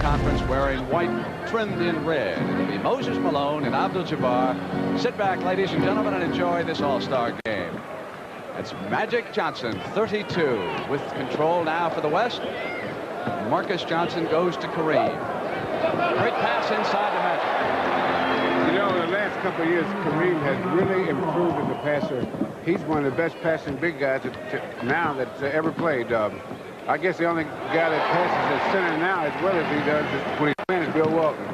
Conference wearing white trimmed in red. It'll be Moses Malone and Abdul-Jabbar. Sit back, ladies and gentlemen, and enjoy this all-star game. That's Magic Johnson, 32, with control now for the West. Marcus Johnson goes to Kareem. Great pass inside to Magic. You know, in the last couple of years, Kareem has really improved as a passer. He's one of the best passing big guys now that's ever played. I guess the only guy that passes at center now as well as he does when he's playing is Bill Walton.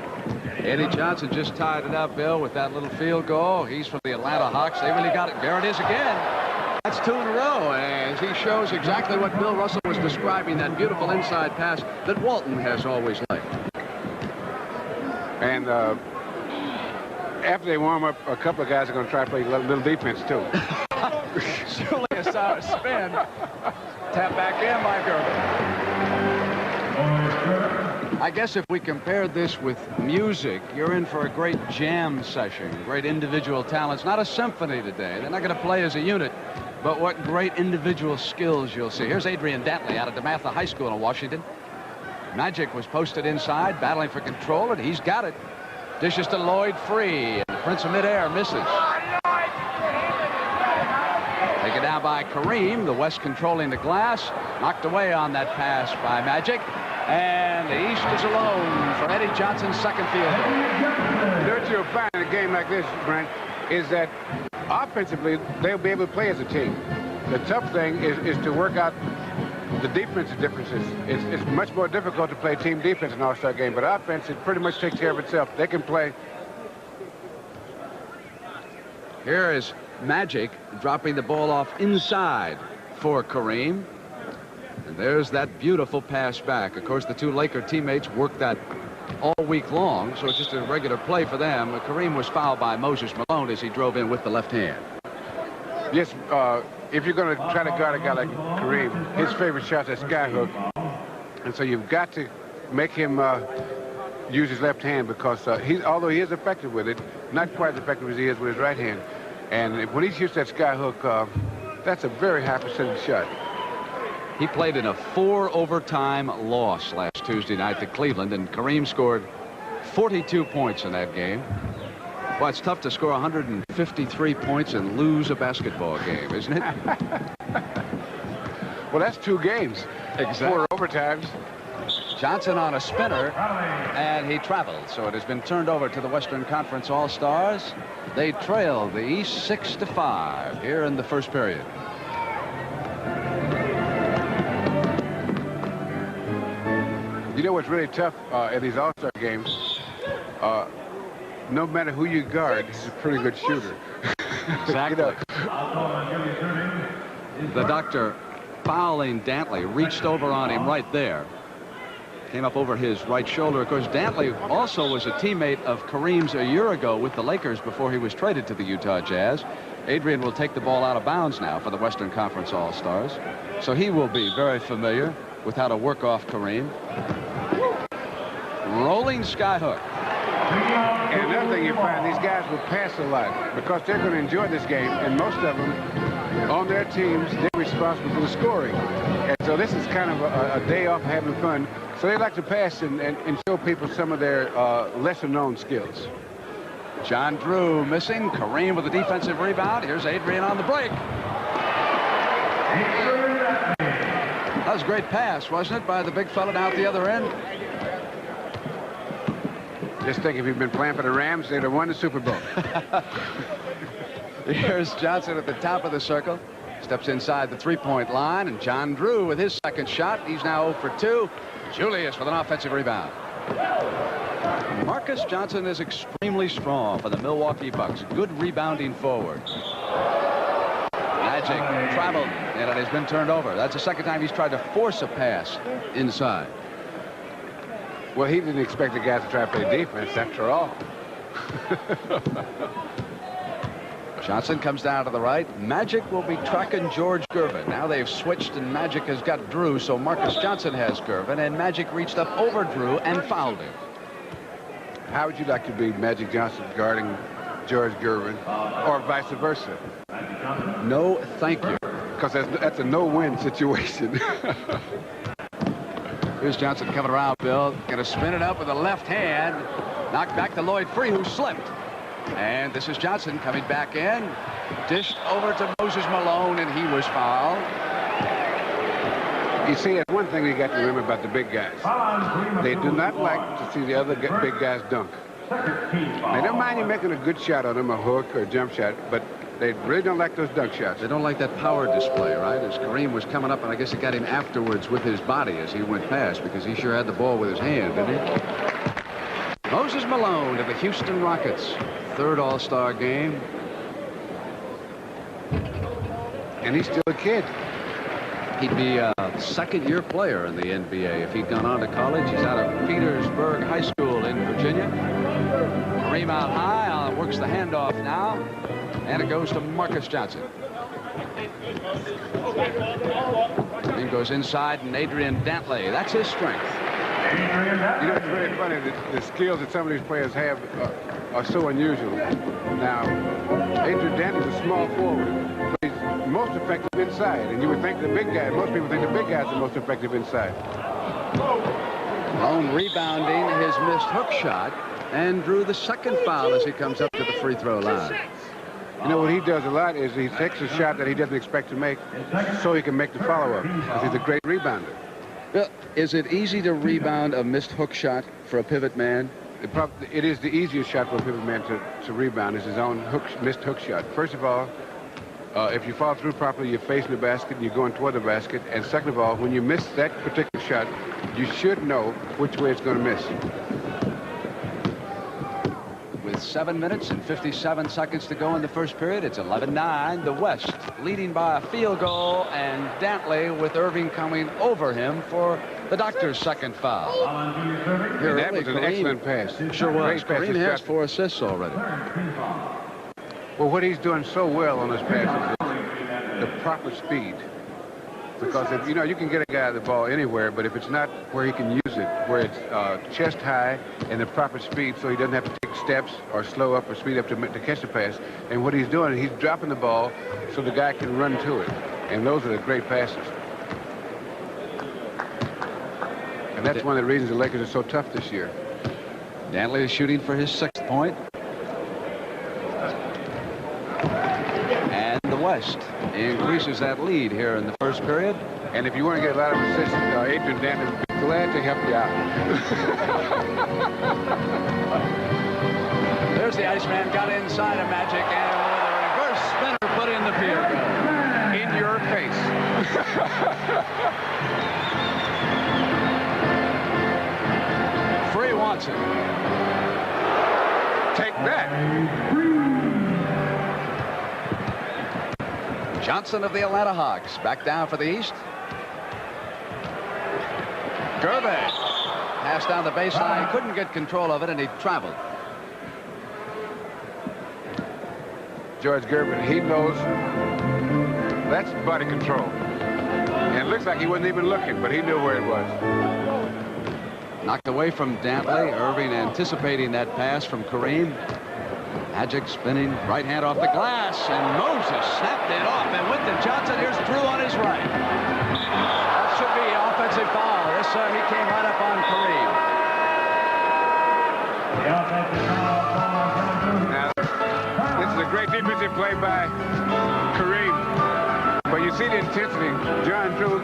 Eddie Johnson just tied it up, Bill, with that little field goal. He's from the Atlanta Hawks. They really got it. There it is again. That's 2 in a row, as he shows exactly what Bill Russell was describing, that beautiful inside pass that Walton has always liked. And after they warm up, a couple of guys are going to try to play a little defense, too. Julius spin. Tap back in by Gervin. I guess if we compared this with music, you're in for a great jam session, great individual talents. Not a symphony today. They're not going to play as a unit, but what great individual skills you'll see. Here's Adrian Dantley out of DeMatha High School in Washington. Magic was posted inside, battling for control, and he's got it. Dishes to Lloyd free, and Prince of midair misses. Taken down by Kareem, the West controlling the glass. Knocked away on that pass by Magic. And the East is alone for Eddie Johnson's second field goal. What you'll find in a game like this, Brent, is that offensively, they'll be able to play as a team. The tough thing is to work out the defensive differences. It's much more difficult to play team defense in an all-star game, but offense, it pretty much takes care of itself. They can play. Here is Magic dropping the ball off inside for Kareem. And there's that beautiful pass back. Of course, the two Laker teammates worked that all week long, so it's just a regular play for them. Kareem was fouled by Moses Malone as he drove in with the left hand. Yes, if you're going to try to guard a guy like Kareem, his favorite shot's a skyhook. And so you've got to make him use his left hand, because although he is effective with it, not quite as effective as he is with his right hand. And when he shoots that skyhook, that's a very high percentage shot. He played in a 4-overtime loss last Tuesday night to Cleveland, and Kareem scored 42 points in that game. Well, it's tough to score 153 points and lose a basketball game, isn't it? Well, that's 2 games. Exactly. 4 overtimes. Johnson on a spinner, and he traveled. So it has been turned over to the Western Conference All-Stars. They trail the East 6-5 here in the first period. You know what's really tough in these All-Star games? No matter who you guard, he's a pretty good shooter. Exactly. You know. The doctor fouling Dantley, reached over on him right there. Came up over his right shoulder. Of course, Dantley also was a teammate of Kareem's a year ago with the Lakers before he was traded to the Utah Jazz. Adrian will take the ball out of bounds now for the Western Conference All-Stars. So he will be very familiar with how to work off Kareem. Rolling skyhook. And another thing you find, these guys will pass a lot because they're going to enjoy this game, and most of them on their teams, they're responsible for the scoring. And so this is kind of a day off having fun. So they like to pass and show people some of their lesser-known skills. John Drew missing. Kareem with a defensive rebound. Here's Adrian on the break. That was a great pass, wasn't it, by the big fella down at the other end? Just think, if he'd been playing for the Rams, they'd have won the Super Bowl. Here's Johnson at the top of the circle. Steps inside the three-point line, and John Drew with his second shot. He's now 0 for 2. Julius with an offensive rebound. Marcus Johnson is extremely strong for the Milwaukee Bucks. Good rebounding forward. Magic traveled, and it has been turned over. That's the second time he's tried to force a pass inside. Well, he didn't expect the guys to try to play defense after all. Johnson comes down to the right. Magic will be tracking George Gervin. Now they've switched, and Magic has got Drew, so Marcus Johnson has Gervin, and Magic reached up over Drew and fouled him. How would you like to be Magic Johnson guarding George Gervin, or vice versa? No, thank you. Because that's a no-win situation. Here's Johnson coming around, Bill. Going to spin it up with the left hand. Knocked back to Lloyd Free, who slipped. And this is Johnson coming back in. Dished over to Moses Malone, and he was fouled. You see, one thing you got to remember about the big guys. They do not like to see the other big guys dunk. They don't mind you making a good shot on them, a hook or a jump shot, but they really don't like those dunk shots. They don't like that power display, right? As Kareem was coming up, and I guess he got him afterwards with his body as he went past, because he sure had the ball with his hand, didn't he? Moses Malone of the Houston Rockets. Third All-Star game. And he's still a kid. He'd be a second-year player in the NBA if he'd gone on to college. He's out of Petersburg High School in Virginia. Kareem out high, works the handoff now, and it goes to Marcus Johnson. Kareem goes inside, and Adrian Dantley, that's his strength. You know, it's very funny that the skills that some of these players have are so unusual. Now, Adrian Dantley's a small forward, but he's most effective inside. And you would think the big guy, most people think the big guy's the most effective inside. Malone rebounding his missed hook shot and drew the second foul as he comes up to the free throw line. You know, what he does a lot is he takes a shot that he doesn't expect to make so he can make the follow-up, because he's a great rebounder. Is it easy to rebound a missed hook shot for a pivot man? It is the easiest shot for a pivot man to rebound is his own missed hook shot. First of all, if you follow through properly, you're facing the basket and you're going toward the basket. And second of all, when you miss that particular shot, you should know which way it's going to miss. With 7 minutes and 57 seconds to go in the first period, it's 11-9. The West leading by a field goal, and Dantley with Erving coming over him for the Doctor's second foul. Here, that was an excellent pass. Sure was. Kareem has 4 assists already. Well, what he's doing so well on this pass is the proper speed. Because if, you can get a guy the ball anywhere, but if it's not where he can use it, where it's chest high and the proper speed, so he doesn't have to take steps or slow up or speed up to catch the pass. And what he's doing, he's dropping the ball so the guy can run to it. And those are the great passes. And that's one of the reasons the Lakers are so tough this year. Dantley is shooting for his 6th point. And the West increases that lead here in the first period. And if you want to get a lot of assists, Adrian Dantley would be glad to help you out. There's the Iceman, got inside of Magic, and with a reverse spinner put in the field goal. In your face. Free wants it. Take that. Johnson of the Atlanta Hawks back down for the East. Gervin passed down the baseline, couldn't get control of it, and he traveled. George Gervin, he knows that's body control. And it looks like he wasn't even looking, but he knew where it was. Knocked away from Dantley. Erving anticipating that pass from Kareem. Magic spinning, right hand off the glass, and Moses snapped it off, and with the Johnson, here's Drew on his right. That should be an offensive foul. This he came right up on Kareem. Now, this is a great defensive play by Kareem. But you see the intensity. John Drew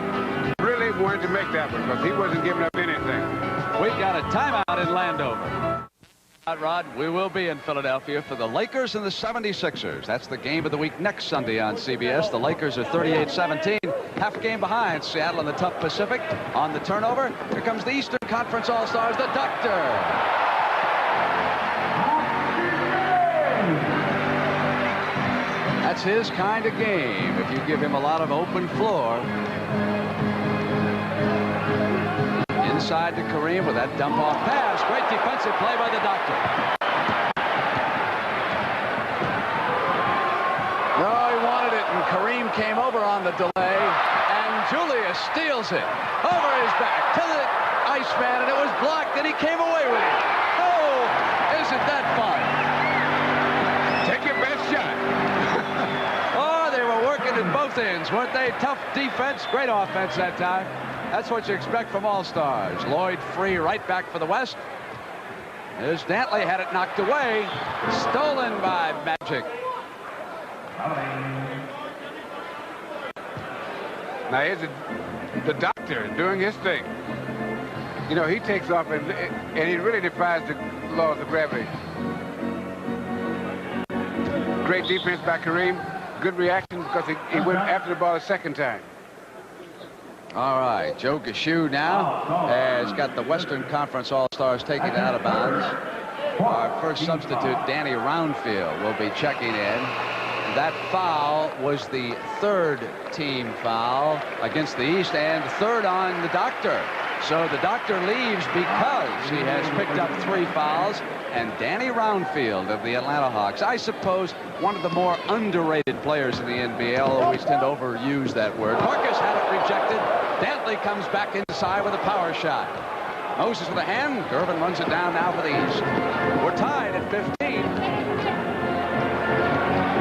really wanted to make that one because he wasn't giving up anything. We got a timeout in Landover. Rod, we will be in Philadelphia for the Lakers and the 76ers. That's the game of the week next Sunday on CBS. The Lakers are 38-17, half game behind Seattle in the tough Pacific. On the turnover, here comes the Eastern Conference All-Stars, the Doctor. That's his kind of game, if you give him a lot of open floor. Inside to Kareem with that dump-off pass. Great defensive play by the Doctor. No, he wanted it, and Kareem came over on the delay, and Julius steals it over his back to the Iceman, and it was blocked, and he came away with it. Oh, isn't that fun? Take your best shot. Oh, they were working at both ends, weren't they? Tough defense, great offense that time. That's what you expect from All-Stars. Lloyd free right back for the West. As Dantley had it knocked away. Stolen by Magic. Now here's the doctor doing his thing. You know, he takes off and he really defies the laws of gravity. Great defense by Kareem. Good reaction because he went after the ball a second time. All right, Joe Gashu now has got the Western Conference All-Stars taken out of bounds. Our first substitute, Danny Roundfield, will be checking in. That foul was the third team foul against the East and third on the doctor. So the doctor leaves because he has picked up 3 fouls. And Danny Roundfield of the Atlanta Hawks, I suppose one of the more underrated players in the NBA. I'll always tend to overuse that word. Marcus had it rejected. Dantley comes back inside with a power shot. Moses with a hand. Gervin runs it down now for the East. We're tied at 15.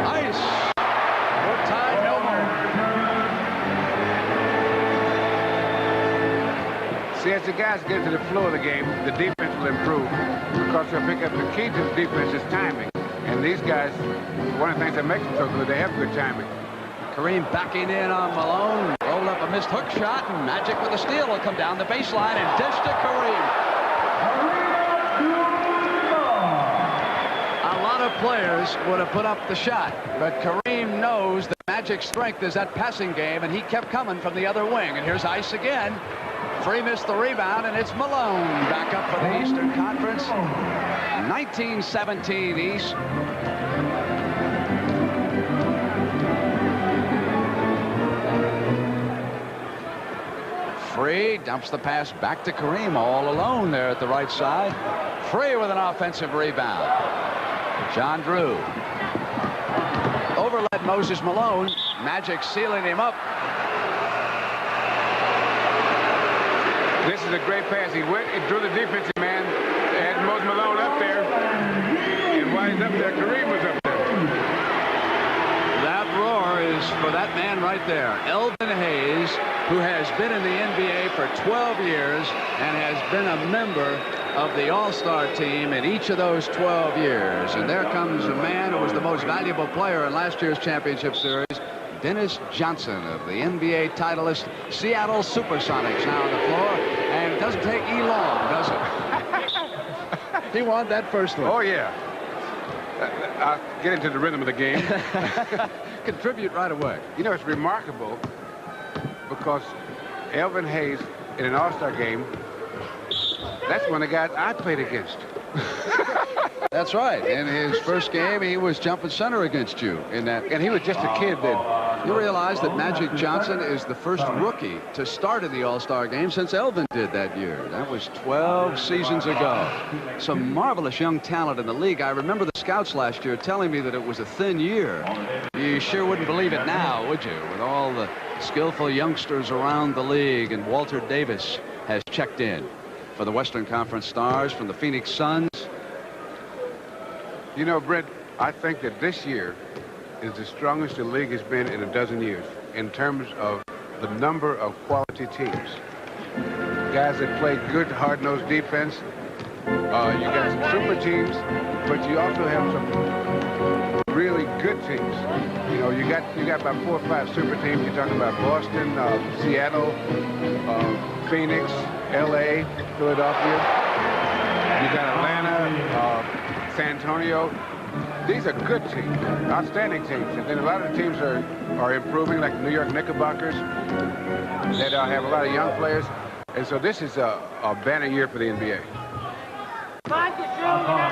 Ice. We're tied no more. See, as the guys get into the flow of the game, the defense will improve because they'll pick up the key to the defense is timing. And these guys, one of the things that makes them so good, they have good timing. Kareem backing in on Malone. Rolled up a missed hook shot, and Magic with a steal will come down the baseline and dish to Kareem. A lot of players would have put up the shot, but Kareem knows that Magic's strength is that passing game, and he kept coming from the other wing. And here's Ice again. Free missed the rebound, and it's Malone back up for the Eastern Conference. 1917 East. Free dumps the pass back to Kareem, all alone there at the right side. Free with an offensive rebound. John Drew. Overled Moses Malone. Magic sealing him up. This is a great pass. He went and drew the defensive man, had Moses Malone up there, and while he's up there, Kareem was up there. That roar is for that man right there, Elvin Hayes, who has been in the NBA for 12 years and has been a member of the All-Star team in each of those 12 years. And there comes a man who was the most valuable player in last year's championship series, Dennis Johnson of the NBA titleist Seattle Supersonics now on the floor. And it doesn't take E long, does it? He won that first one. Oh, yeah. I'll get into the rhythm of the game. Contribute right away. You know, it's remarkable because Elvin Hayes in an All-Star game, that's one of the guys I played against. That's right. In his first game, he was jumping center against you in that. And he was just a kid then. You realize that Magic Johnson is the first rookie to start in the All-Star game since Elvin did that year. That was 12 seasons ago. Some marvelous young talent in the league. I remember the scouts last year telling me that it was a thin year. You sure wouldn't believe it now, would you? With all the skillful youngsters around the league, and Walter Davis has checked in for the Western Conference Stars from the Phoenix Suns. You know, Brent, I think that this year is the strongest the league has been in a dozen years in terms of the number of quality teams. Guys that play good, hard-nosed defense. You got some super teams, but you also have some really good teams. You know, you got about 4 or 5 super teams. You're talking about Boston, Seattle, Phoenix, LA, Philadelphia. You got Atlanta, San Antonio. These are good teams, outstanding teams. And then a lot of the teams are improving, like the New York Knickerbockers, that have a lot of young players. And so this is a banner year for the NBA.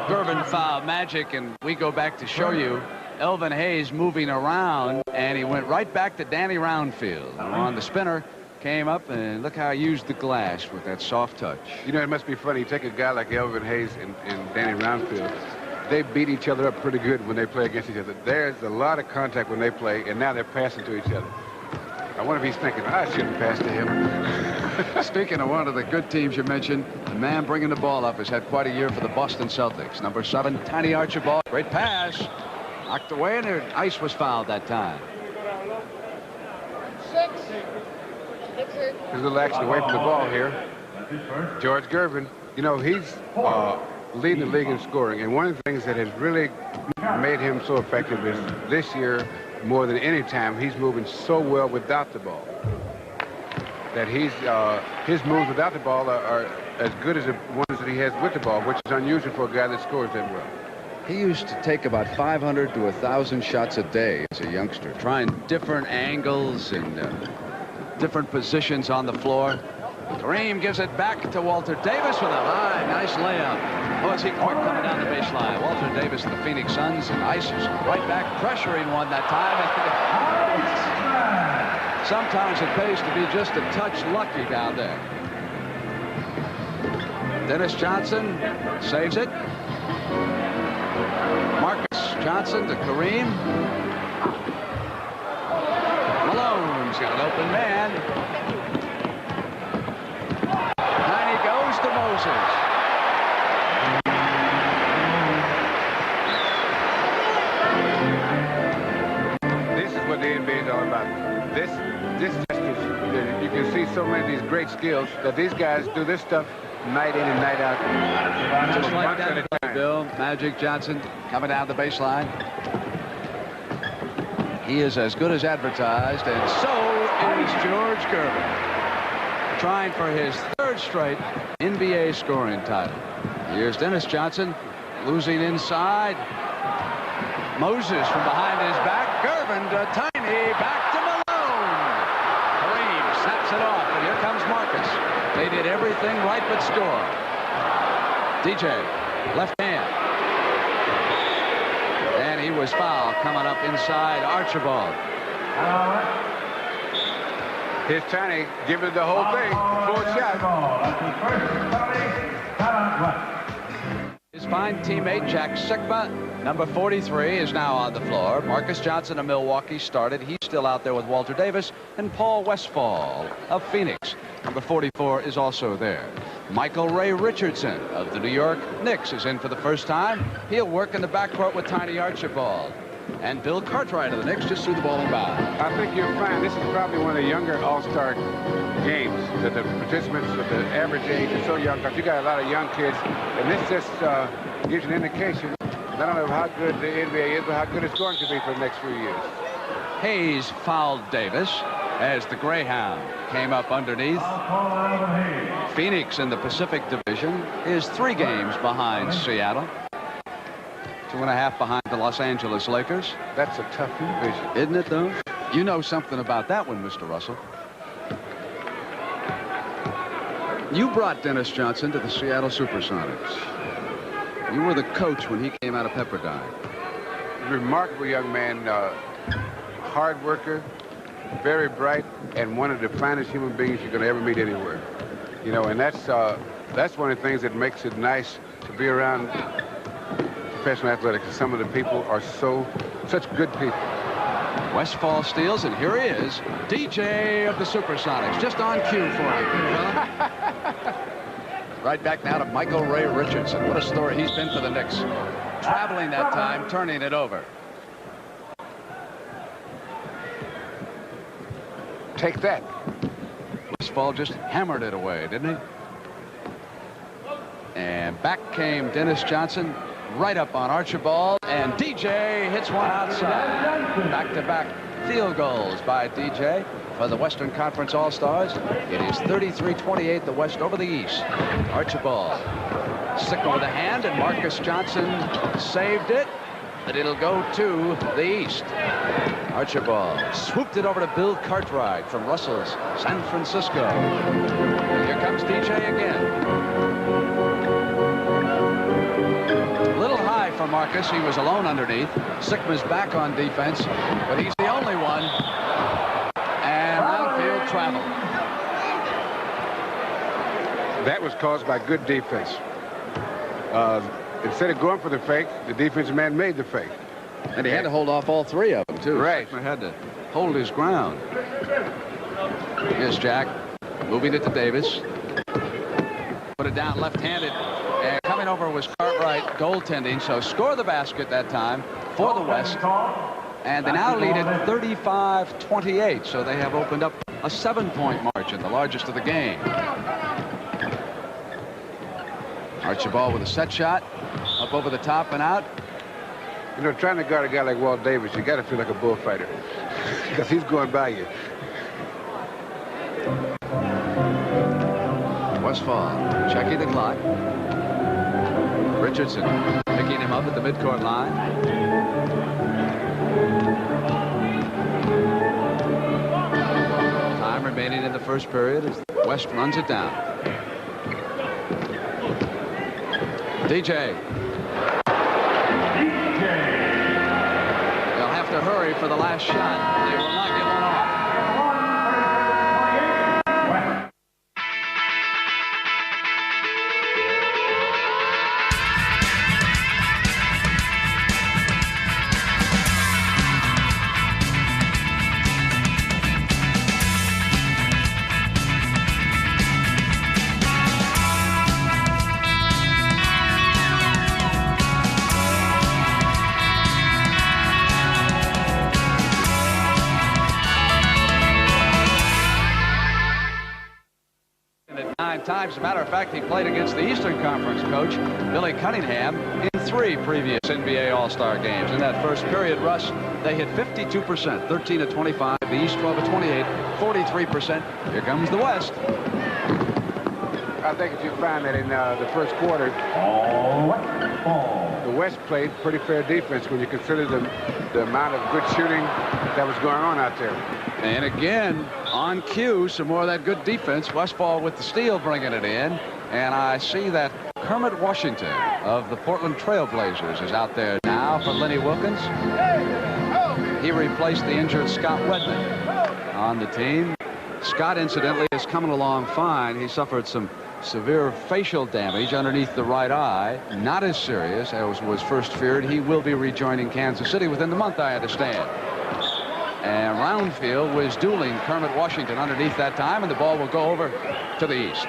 Gervin fouled Magic, and we go back to show you Elvin Hayes moving around, and he went right back to Danny Roundfield. And on the spinner, came up, and look how he used the glass with that soft touch. You know, it must be funny. You take a guy like Elvin Hayes and Danny Roundfield. They beat each other up pretty good when they play against each other. There's a lot of contact when they play, and now they're passing to each other. I wonder if he's thinking, I shouldn't pass to him. Speaking of one of the good teams you mentioned, the man bringing the ball up has had quite a year for the Boston Celtics. Number 7, Tiny Archibald. Great pass. Knocked away, and Ice was fouled that time. There's a little action away from the ball here. George Gervin, you know, he's leading the league in scoring, and one of the things that has really made him so effective is this year, more than any time, he's moving so well without the ball. That his moves without the ball are as good as the ones that he has with the ball, which is unusual for a guy that scores that well. He used to take about 500 to 1,000 shots a day as a youngster, trying different angles and different positions on the floor. Kareem gives it back to Walter Davis with a high, nice layup. Oh, is he quick coming down the baseline? Walter Davis, the Phoenix Suns, and ices right back, pressuring one that time. Sometimes it pays to be just a touch lucky down there. Dennis Johnson saves it. Marcus Johnson to Kareem. Malone's got an open man. And he goes to Moses. This is what the NBA is all about. This just is, you can see so many of these great skills that these guys do this stuff night in and night out. Just like that, Bill. Magic Johnson coming down the baseline. He is as good as advertised, and so is George Gervin, trying for his third straight NBA scoring title. Here's Dennis Johnson losing inside. Moses from behind his back. Gervin to Tiny, back to Malone. Kareem snaps it off, and here comes Marcus. They did everything right but score. DJ, left hand. And he was fouled coming up inside Archibald. Here's Tiny giving the whole thing. Full shot. His fine teammate, Jack Sikma, number 43, is now on the floor. Marcus Johnson of Milwaukee started. He's still out there with Walter Davis. And Paul Westphal of Phoenix, number 44, is also there. Michael Ray Richardson of the New York Knicks is in for the first time. He'll work in the backcourt with Tiny Archibald. And Bill Cartwright of the Knicks just threw the ball in bounds. I think you'll find this is probably one of the younger all-star games that the participants at the average age are so young, because you got a lot of young kids, and this just gives you an indication not only of how good the NBA is, but how good it's going to be for the next few years. Hayes fouled Davis as the Greyhound came up underneath. Phoenix in the Pacific Division is 3 games behind Seattle. 2.5 behind the Los Angeles Lakers. That's a tough division. Isn't it, though? You know something about that one, Mr. Russell. You brought Dennis Johnson to the Seattle Supersonics. You were the coach when he came out of Pepperdine. Remarkable young man, hard worker, very bright, and one of the finest human beings you're going to ever meet anywhere. You know, and that's one of the things that makes it nice to be around professional athletics. Some of the people are such good people. Westphal steals, and here he is, DJ of the Supersonics, just on cue for you. Right back now to Michael Ray Richardson. What a story he's been for the Knicks. Traveling that time, turning it over. Take that. Westphal just hammered it away, didn't he? And back came Dennis Johnson, right up on Archibald, and DJ hits one outside. Back-to-back field goals by DJ for the Western Conference All-Stars. It is 33-28, the West over the East. Archibald, Sikma with a hand, and Marcus Johnson saved it, but it'll go to the East. Archibald swooped it over to Bill Cartwright from Russell's San Francisco. And here comes DJ again. A little high for Marcus. He was alone underneath. Sikma's back on defense, but he's the only one. And outfield travel. That was caused by good defense. Instead of going for the fake, the defensive man made the fake. And he had to hold off all 3 of them, too. Right. Sikma had to hold his ground. Here's Jack moving it to Davis. Put it down left-handed. And coming over was Cartwright, goaltending, so score the basket that time for the West. And they now lead it 35-28, so they have opened up a 7-point margin, the largest of the game. Archibald with a set shot, up over the top and out. You know, trying to guard a guy like Walt Davis, you got to feel like a bullfighter because he's going by you. Westphal checking the clock. Richardson picking him up at the midcourt line. Time remaining in the first period as West runs it down. DJ. They'll have to hurry for the last shot. They will not get one off. Times. As a matter of fact, he played against the Eastern Conference coach, Billy Cunningham, in 3 previous NBA All-Star games. In that first period, Russ, they hit 52%, 13 of 25, the East 12 of 28, 43%. Here comes the West. I think if you find that in the first quarter, the West played pretty fair defense when you consider the amount of good shooting that was going on out there. And again, on cue, some more of that good defense. Westphal with the steal, bringing it in. And I see that Kermit Washington of the Portland Trail Blazers is out there now for Lenny Wilkins. He replaced the injured Scott Wedman on the team. Scott, incidentally, is coming along fine. He suffered some severe facial damage underneath the right eye. Not as serious as was first feared. He will be rejoining Kansas City within the month, I understand. And Roundfield was dueling Kermit Washington underneath that time, and the ball will go over to the east.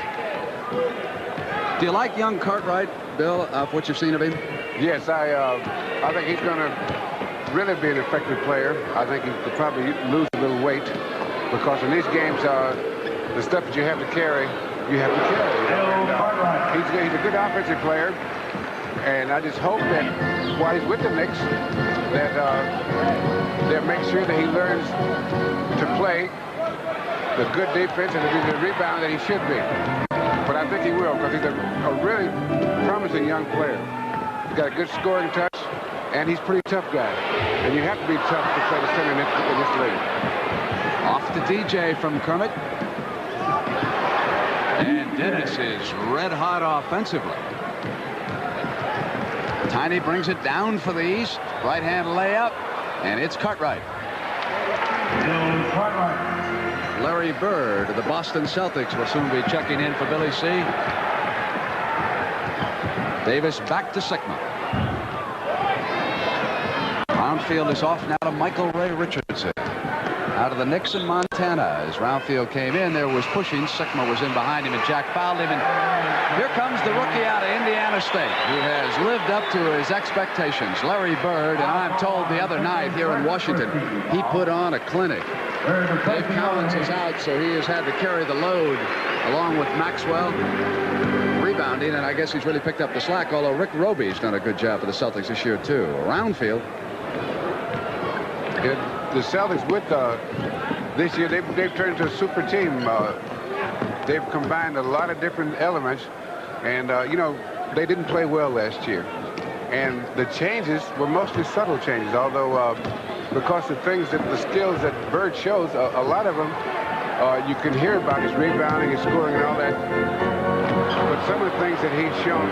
Do you like young Cartwright, Bill, of what you've seen of him? Yes, I think he's going to really be an effective player. I think he could probably lose a little weight because in these games, the stuff that you have to carry, you have to carry. And, he's a good offensive player, and I just hope that while he's with the Knicks, that they'll make sure that he learns to play the good defense and to be the rebounder that he should be. But I think he will because he's a really promising young player. He's got a good scoring touch, and he's a pretty tough guy. And you have to be tough to play the center in this league. Off to DJ from Kermit. And Dennis is red hot offensively. Tiny brings it down for the East. Right-hand layup, and it's Cartwright. Larry Bird of the Boston Celtics will soon be checking in for Billy C. Davis back to Sigma. Roundfield is off now to Michael Ray Richardson. Out of the Knicks in Montana. As Roundfield came in, there was pushing. Sigma was in behind him, and Jack fouled him. And here comes the rookie out of Indiana State, who has lived up to his expectations, Larry Bird. And I'm told the other night here in Washington, he put on a clinic. Dave Collins is out, so he has had to carry the load along with Maxwell rebounding, and I guess he's really picked up the slack, although Rick Roby's done a good job for the Celtics this year, too. Roundfield. The Celtics with this year, they've turned into a super team. They've combined a lot of different elements, and you know, they didn't play well last year. And the changes were mostly subtle changes, although because the skills that Bird shows, a lot of them you can hear about his rebounding, his scoring, and all that. But some of the things that he's shown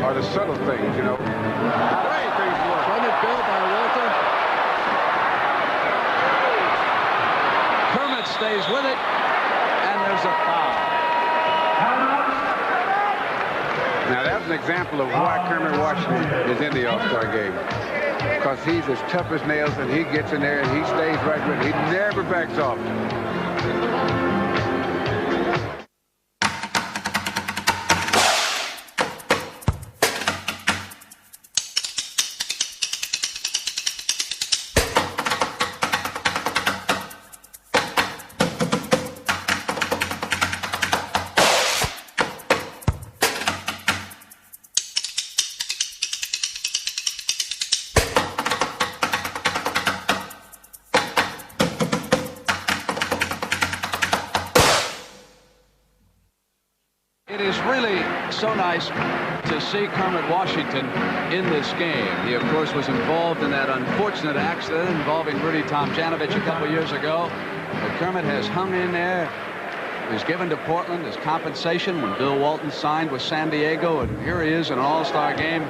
are the subtle things, you know. Great things work. Run it built by Walter. Kermit stays with it, and there's a foul. Now, that's an example of why Kermit Washington is in the All-Star game. Because he's as tough as nails, and he gets in there, and he stays right with it. He never backs off. really so nice to see Kermit Washington in this game. He, of course, was involved in that unfortunate accident involving Rudy Tomjanovich a couple years ago. But Kermit has hung in there. He was given to Portland as compensation when Bill Walton signed with San Diego, and here he is in an all-star game.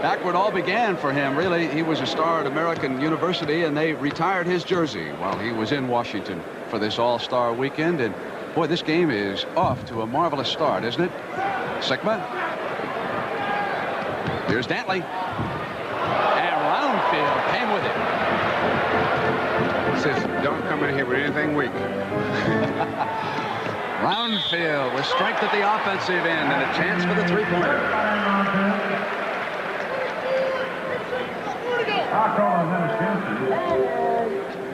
Back where it all began for him, really. He was a star at American University, and they retired his jersey while he was in Washington for this all-star weekend. And boy, this game is off to a marvelous start, isn't it? Sigma. Here's Dantley. And Roundfield came with it. Says, don't come in here with anything weak. Roundfield with strength at the offensive end and a chance for the three-pointer.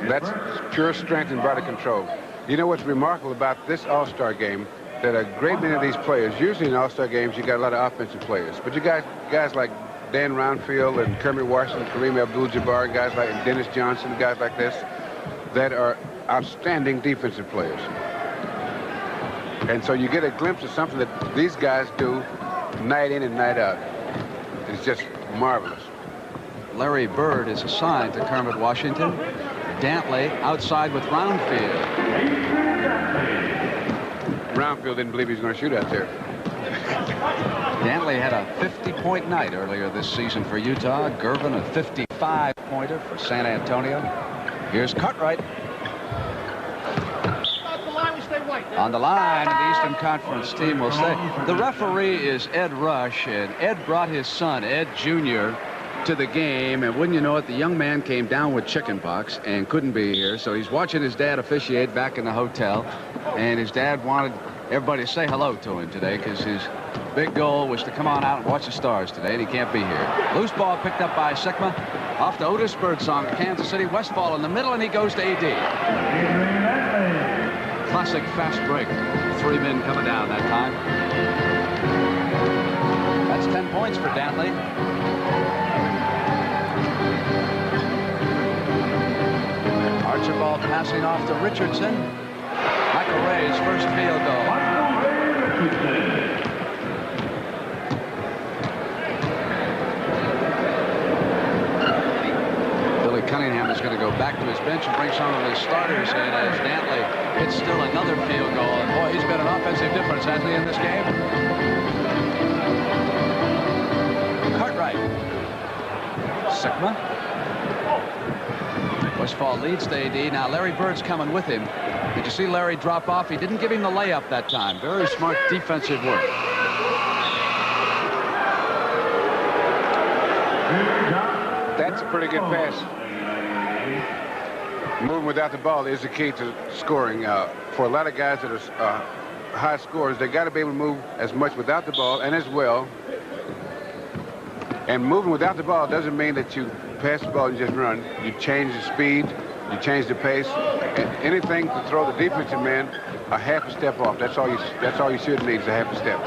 That's pure strength and body control. You know what's remarkable about this all-star game? That a great many of these players, usually in all-star games, you got a lot of offensive players. But you got guys like Dan Roundfield and Kermit Washington, Kareem Abdul-Jabbar, guys like Dennis Johnson, guys like this, that are outstanding defensive players. And so you get a glimpse of something that these guys do night in and night out. It's just marvelous. Larry Bird is assigned to Kermit Washington. Dantley outside with Roundfield. Roundfield didn't believe he was going to shoot out there. Dantley had a 50-point night earlier this season for Utah. Gervin a 55-pointer for San Antonio. Here's Cartwright. On the line, the Eastern Conference team will say. The referee is Ed Rush, and Ed brought his son, Ed Jr., to the game, and wouldn't you know it, the young man came down with chickenpox and couldn't be here, so he's watching his dad officiate back in the hotel, and his dad wanted everybody to say hello to him today because his big goal was to come on out and watch the Stars today, and he can't be here. Loose ball picked up by Sigma, off to Otis Birdsong, Kansas City. Westfall in the middle, and he goes to AD. Classic fast break. 3 men coming down that time. That's 10 points for Dantley. Archibald passing off to Richardson. Michael Ray's first field goal. Billy Cunningham is going to go back to his bench and bring some of his starters in as Dantley hits still another field goal. And boy, he's been an offensive difference, hasn't he, in this game? Cartwright. Sigma. Westfall leads to AD. Now Larry Bird's coming with him. Did you see Larry drop off? He didn't give him the layup that time. Very smart defensive work. That's a pretty good pass. Moving without the ball is the key to scoring. For a lot of guys that are high scorers, they got to be able to move as much without the ball and as well. And moving without the ball doesn't mean that you pass the ball and just run. You change the speed, you change the pace, and anything to throw the defensive man a half a step off. That's all you should need is a half a step.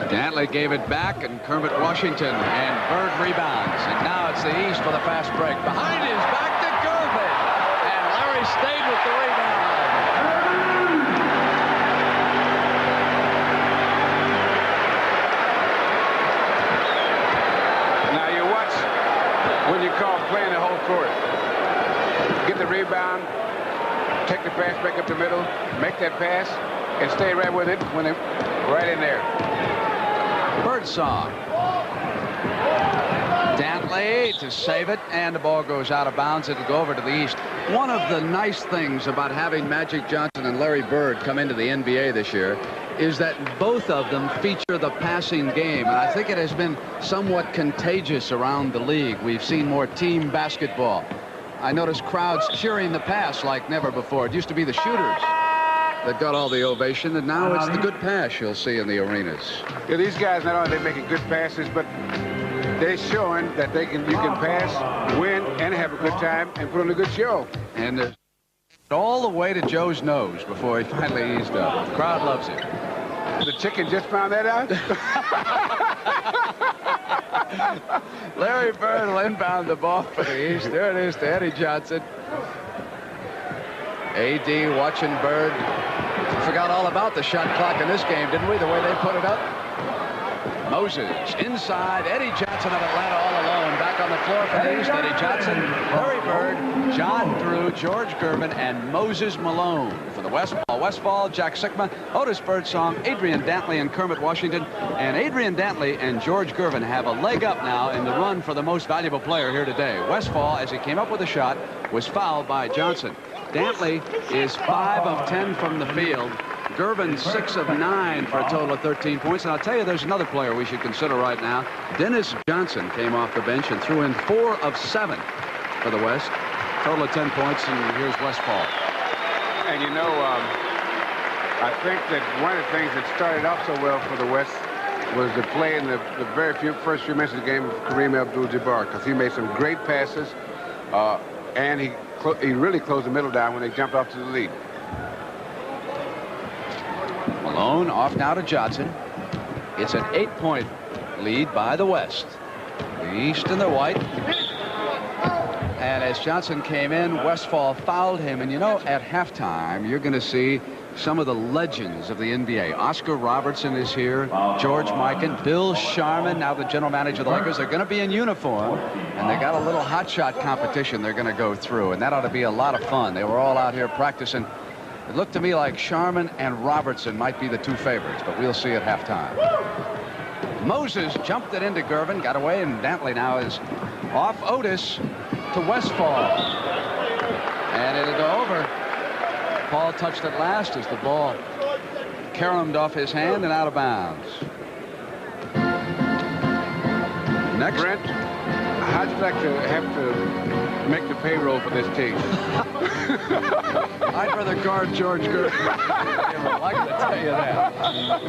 Dantley gave it back, and Kermit Washington and Bird rebounds. And now it's the East for the fast break. Behind his back to Gervin, and Larry stayed with the rebound. When you call playing the whole court, get the rebound, take the pass back up the middle, make that pass, and stay right with it when it right in there. Birdsong. Dantley to save it, and the ball goes out of bounds. It'll go over to the East. One of the nice things about having Magic Johnson and Larry Bird come into the NBA this year is that both of them feature the passing game, and I think it has been somewhat contagious around the league. We've seen more team basketball. I noticed crowds cheering the pass like never before. It used to be the shooters that got all the ovation, and now it's the good pass you'll see in the arenas. Yeah, these guys, not only are they making good passes, but they're showing that you can pass, win, and have a good time, and put on a good show. And all the way to Joe's nose before he finally eased up. The crowd loves it. The chicken just found that out? Larry Bird will inbound the ball for the East. There it is to Eddie Johnson. AD watching Bird. We forgot all about the shot clock in this game, didn't we? The way they put it up. Moses inside. Eddie Johnson of Atlanta all alone. Back on the floor for the East. Eddie Johnson, Larry Bird, John Drew, George Gervin, and Moses Malone. For the Westfall, Jack Sikma, Otis Birdsong, Adrian Dantley, and Kermit Washington. And Adrian Dantley and George Gervin have a leg up now in the run for the most valuable player here today. Westfall, as he came up with a shot, was fouled by Johnson. Dantley is 5 of 10 from the field. Gervin 6 of 9 for a total of 13 points. And I'll tell you, there's another player we should consider right now. Dennis Johnson came off the bench and threw in 4 of 7 for the West. Total of 10 points, and here's Westfall. And you know, I think that one of the things that started off so well for the West was the play in the first few minutes of the game of Kareem Abdul-Jabbar, because he made some great passes, and he really closed the middle down when they jumped off to the lead. Malone off now to Johnson. It's an 8-point lead by the West. The East in the white. And as Johnson came in, Westfall fouled him. And you know, at halftime, you're going to see some of the legends of the NBA. Oscar Robertson is here, George Mikan, Bill Sharman, now the general manager of the Lakers. They're going to be in uniform, and they got a little hot shot competition they're going to go through, and that ought to be a lot of fun. They were all out here practicing. It looked to me like Sharman and Robertson might be the two favorites, but we'll see at halftime. Moses jumped it into Gervin, got away, and Dantley now is off Otis to Westfall. And it'll go over. Paul touched it last as the ball caromed off his hand and out of bounds. Next. Brent, how'd you like to have to make the payroll for this team? I'd rather guard George Gervin. I can tell you that.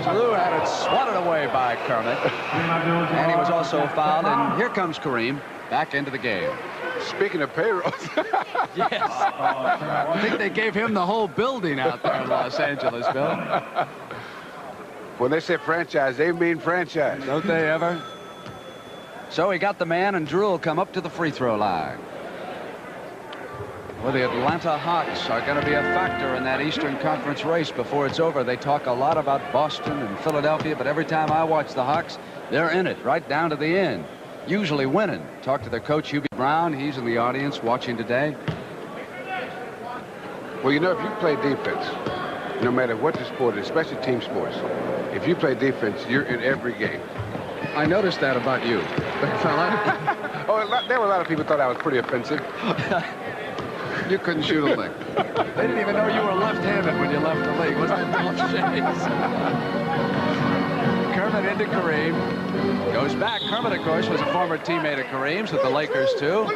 Drew had it swatted away by Kermit. And he was also fouled. And here comes Kareem back into the game. Speaking of payrolls. Yes. I think they gave him the whole building out there in Los Angeles, Bill. When they say franchise, they mean franchise. Don't they ever? So he got the man, and Drew will come up to the free throw line. Well, the Atlanta Hawks are going to be a factor in that Eastern Conference race before it's over. They talk a lot about Boston and Philadelphia, but every time I watch the Hawks, they're in it right down to the end, usually winning. Talk to their coach, Hubie Brown. He's in the audience watching today. Well, you know, if you play defense, no matter what the sport is, especially team sports, if you play defense, you're in every game. I noticed that about you, big fella. Oh, there were a lot of people thought I was pretty offensive. You couldn't shoot a lick. They didn't even know you were left-handed when you left the league. Wasn't it bullshit? Kermit into Kareem. Goes back. Kermit, of course, was a former teammate of Kareem's with the Lakers, too.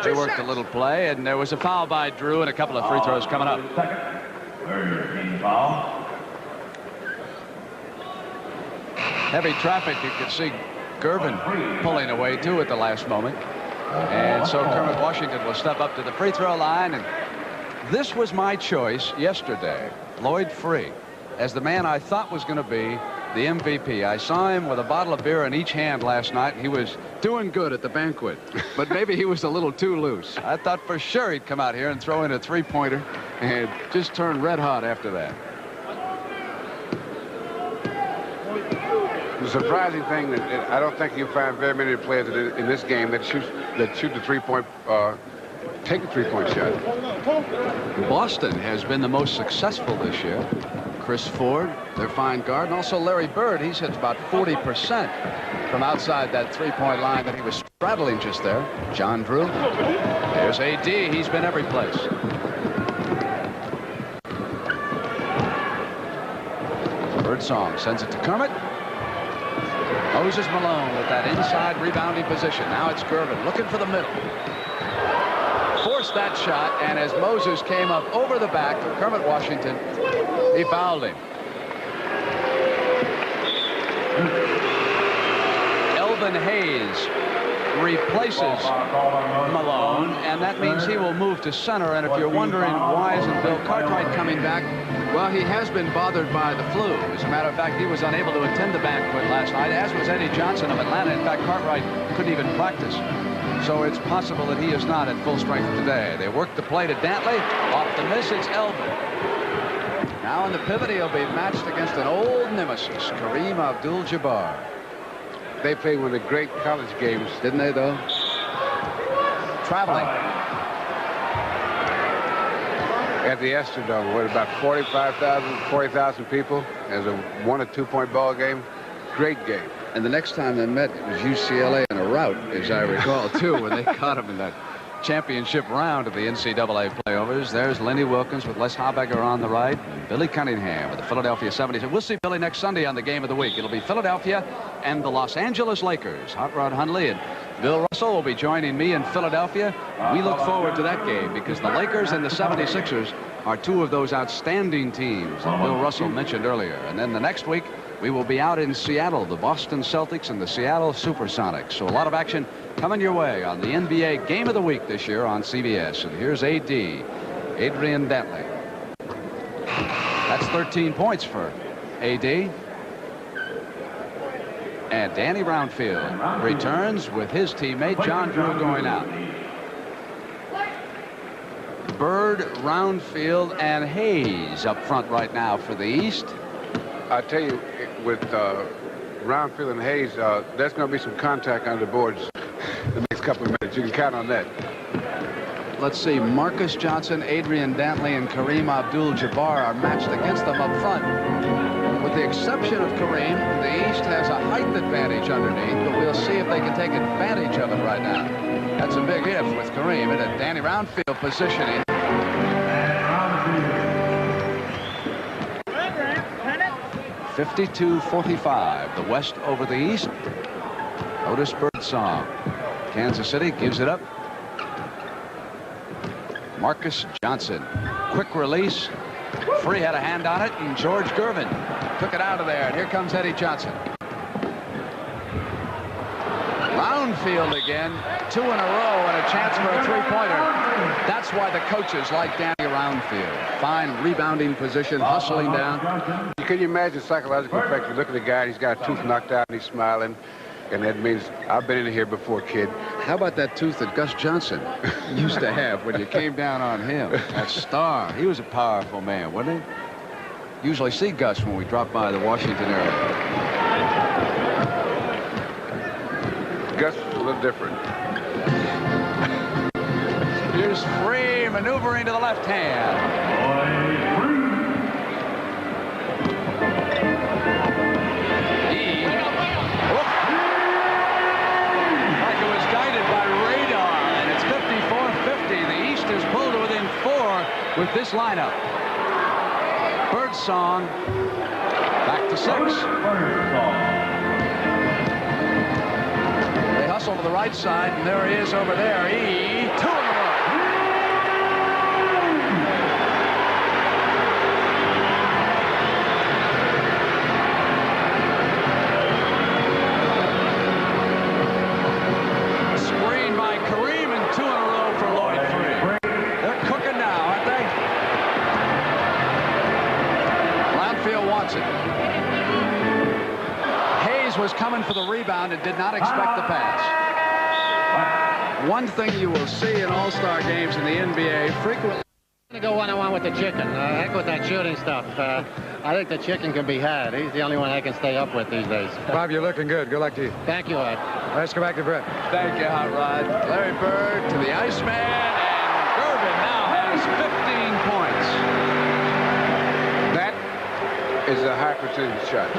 They worked a little play, and there was a foul by Drew and a couple of free throws coming up. Heavy traffic. You could see Gervin pulling away, too, at the last moment. And so Kermit Washington will step up to the free throw line. And this was my choice yesterday, Lloyd Free, as the man I thought was going to be the MVP. I saw him with a bottle of beer in each hand last night. He was doing good at the banquet, but maybe he was a little too loose. I thought for sure he'd come out here and throw in a three-pointer and just turn red hot after that. The surprising thing that I don't think you'll find very many players in this game that shoot the three-point, take a three-point shot. Boston has been the most successful this year. Chris Ford, their fine guard, and also Larry Bird. He's hit about 40% from outside that three-point line that he was straddling just there. John Drew. There's AD. He's been every place. Birdsong sends it to Kermit. Moses Malone with that inside rebounding position. Now it's Gervin looking for the middle. Forced that shot, and as Moses came up over the back of Kermit Washington, he fouled him. Elvin Hayes replaces Malone, and that means he will move to center. And if you're wondering why isn't Bill Cartwright coming back, well, he has been bothered by the flu. As a matter of fact, he was unable to attend the banquet last night, as was Eddie Johnson of Atlanta. In fact, Cartwright couldn't even practice. So it's possible that he is not at full strength today. They work the play to Dantley. Off the miss, it's Elvin. Now in the pivot, he'll be matched against an old nemesis, Kareem Abdul-Jabbar. They played one of the great college games. Didn't they, though? Traveling. At the Astrodome, what, about 40,000 people as a 1 or 2 point ball game. Great game. And the next time they met, it was UCLA in a rout, as I recall, too, when they caught him in that championship round of the NCAA playovers. There's Lenny Wilkins with Les Habegger on the right, and Billy Cunningham with the Philadelphia 76ers. We'll see Billy next Sunday on the Game of the Week. It'll be Philadelphia and the Los Angeles Lakers. Hot Rod Hundley and Bill Russell will be joining me in Philadelphia. We look forward to that game because the Lakers and the 76ers are two of those outstanding teams that Bill Russell mentioned earlier. And then the next week, we will be out in Seattle, the Boston Celtics and the Seattle Supersonics. So a lot of action coming your way on the NBA Game of the Week this year on CBS. And here's AD, Adrian Dantley. That's 13 points for AD. And Danny Roundfield returns with his teammate John Drew going out. Bird, Roundfield, and Hayes up front right now for the East. I tell you, with Roundfield and Hayes, there's going to be some contact on the boards the next couple of minutes. You can count on that. Let's see, Marcus Johnson, Adrian Dantley, and Kareem Abdul-Jabbar are matched against them up front. With the exception of Kareem, the East has a height advantage underneath, but we'll see if they can take advantage of it right now. That's a big if with Kareem and a Danny Roundfield positioning. 52-45, the West over the East. Otis Birdsong. Kansas City gives it up. Marcus Johnson. Quick release. Free had a hand on it, and George Gervin took it out of there. And here comes Eddie Johnson. Roundfield again. 2 in a row and a chance for a three-pointer. That's why the coaches like Danny Roundfield. Fine rebounding position, hustling down. Can you imagine the psychological effect? You look at the guy, he's got a tooth knocked out and he's smiling. And that means, I've been in here before, kid. How about that tooth that Gus Johnson used to have when you came down on him? That star. He was a powerful man, wasn't he? Usually see Gus when we drop by the Washington area. Gus was a little different. Here's Free maneuvering to the left hand. Like it was guided by radar, and it's 54-50. The East is pulled to within 4 with this lineup. Birdsong back to 6. They hustle to the right side, and there he is over there. 2 in a row. Screen by Kareem, and 2 in a row for Lloyd Free. They're cooking now, aren't they? Roundfield wants it. Hayes was coming for the rebound and did not expect the pass. One thing you will see in all-star games in the NBA frequently. I'm going to go one-on-one with the chicken. Heck with that shooting stuff. I think the chicken can be had. He's the only one I can stay up with these days. Bob, you're looking good. Good luck to you. Thank you, Ed. Let's go back to Brett. Thank you, Hot Rod. Larry Bird to the Iceman, and Gervin now has 15 points. That is a high percentage shot.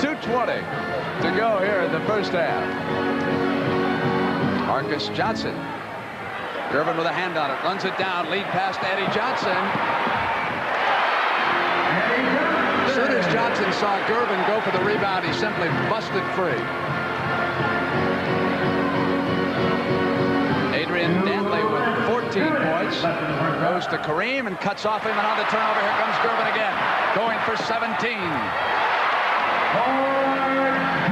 2:20 to go here in the first half. Marcus Johnson. Gervin with a hand on it, runs it down, lead pass to Eddie Johnson. As soon as Johnson saw Gervin go for the rebound, he simply busted free. Adrian Dantley with 14 points. Goes to Kareem and cuts off him, and on the turnover, here comes Gervin again, going for 17.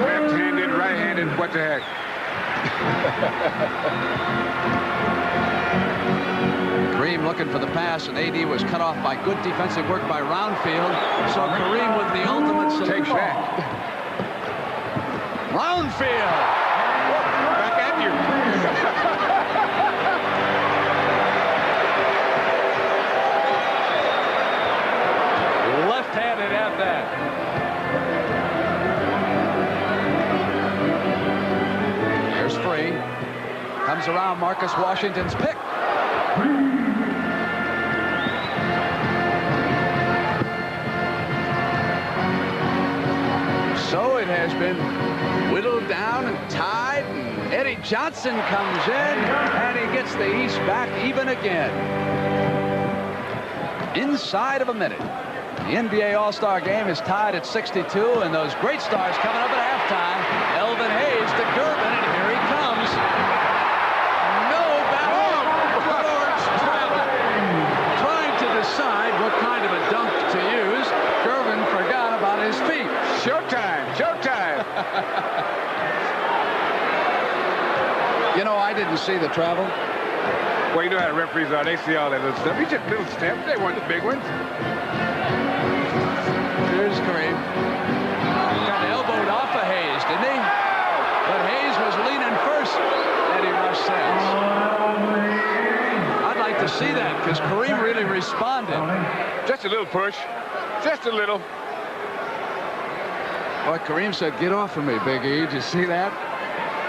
Left-handed, right-handed, what the heck? Kareem looking for the pass, and AD was cut off by good defensive work by Roundfield. So Kareem with the ultimate solution. Take that. Roundfield! Back at you. arms around Marcus Washington's pick. So it has been whittled down and tied, and Eddie Johnson comes in, and he gets the East back even again. Inside of a minute. The NBA All-Star game is tied at 62, and those great stars coming up at halftime. Elvin Hayes to Gervin, and here he comes. No battle. George Gervin. Trying to decide what kind of a dunk to use. Gervin forgot about his feet. Showtime, showtime. You know, I didn't see the travel. Well, you know how the referees are. They see all that little stuff. He took little steps. They weren't the big ones. Here's Kareem. Got elbowed off of Hayes, didn't he? But Hayes was leaning first. Eddie Rush says. I'd like to see that because Kareem really responded. Just a little push. Just a little. Boy, Kareem said, "Get off of me, Big E." Did you see that?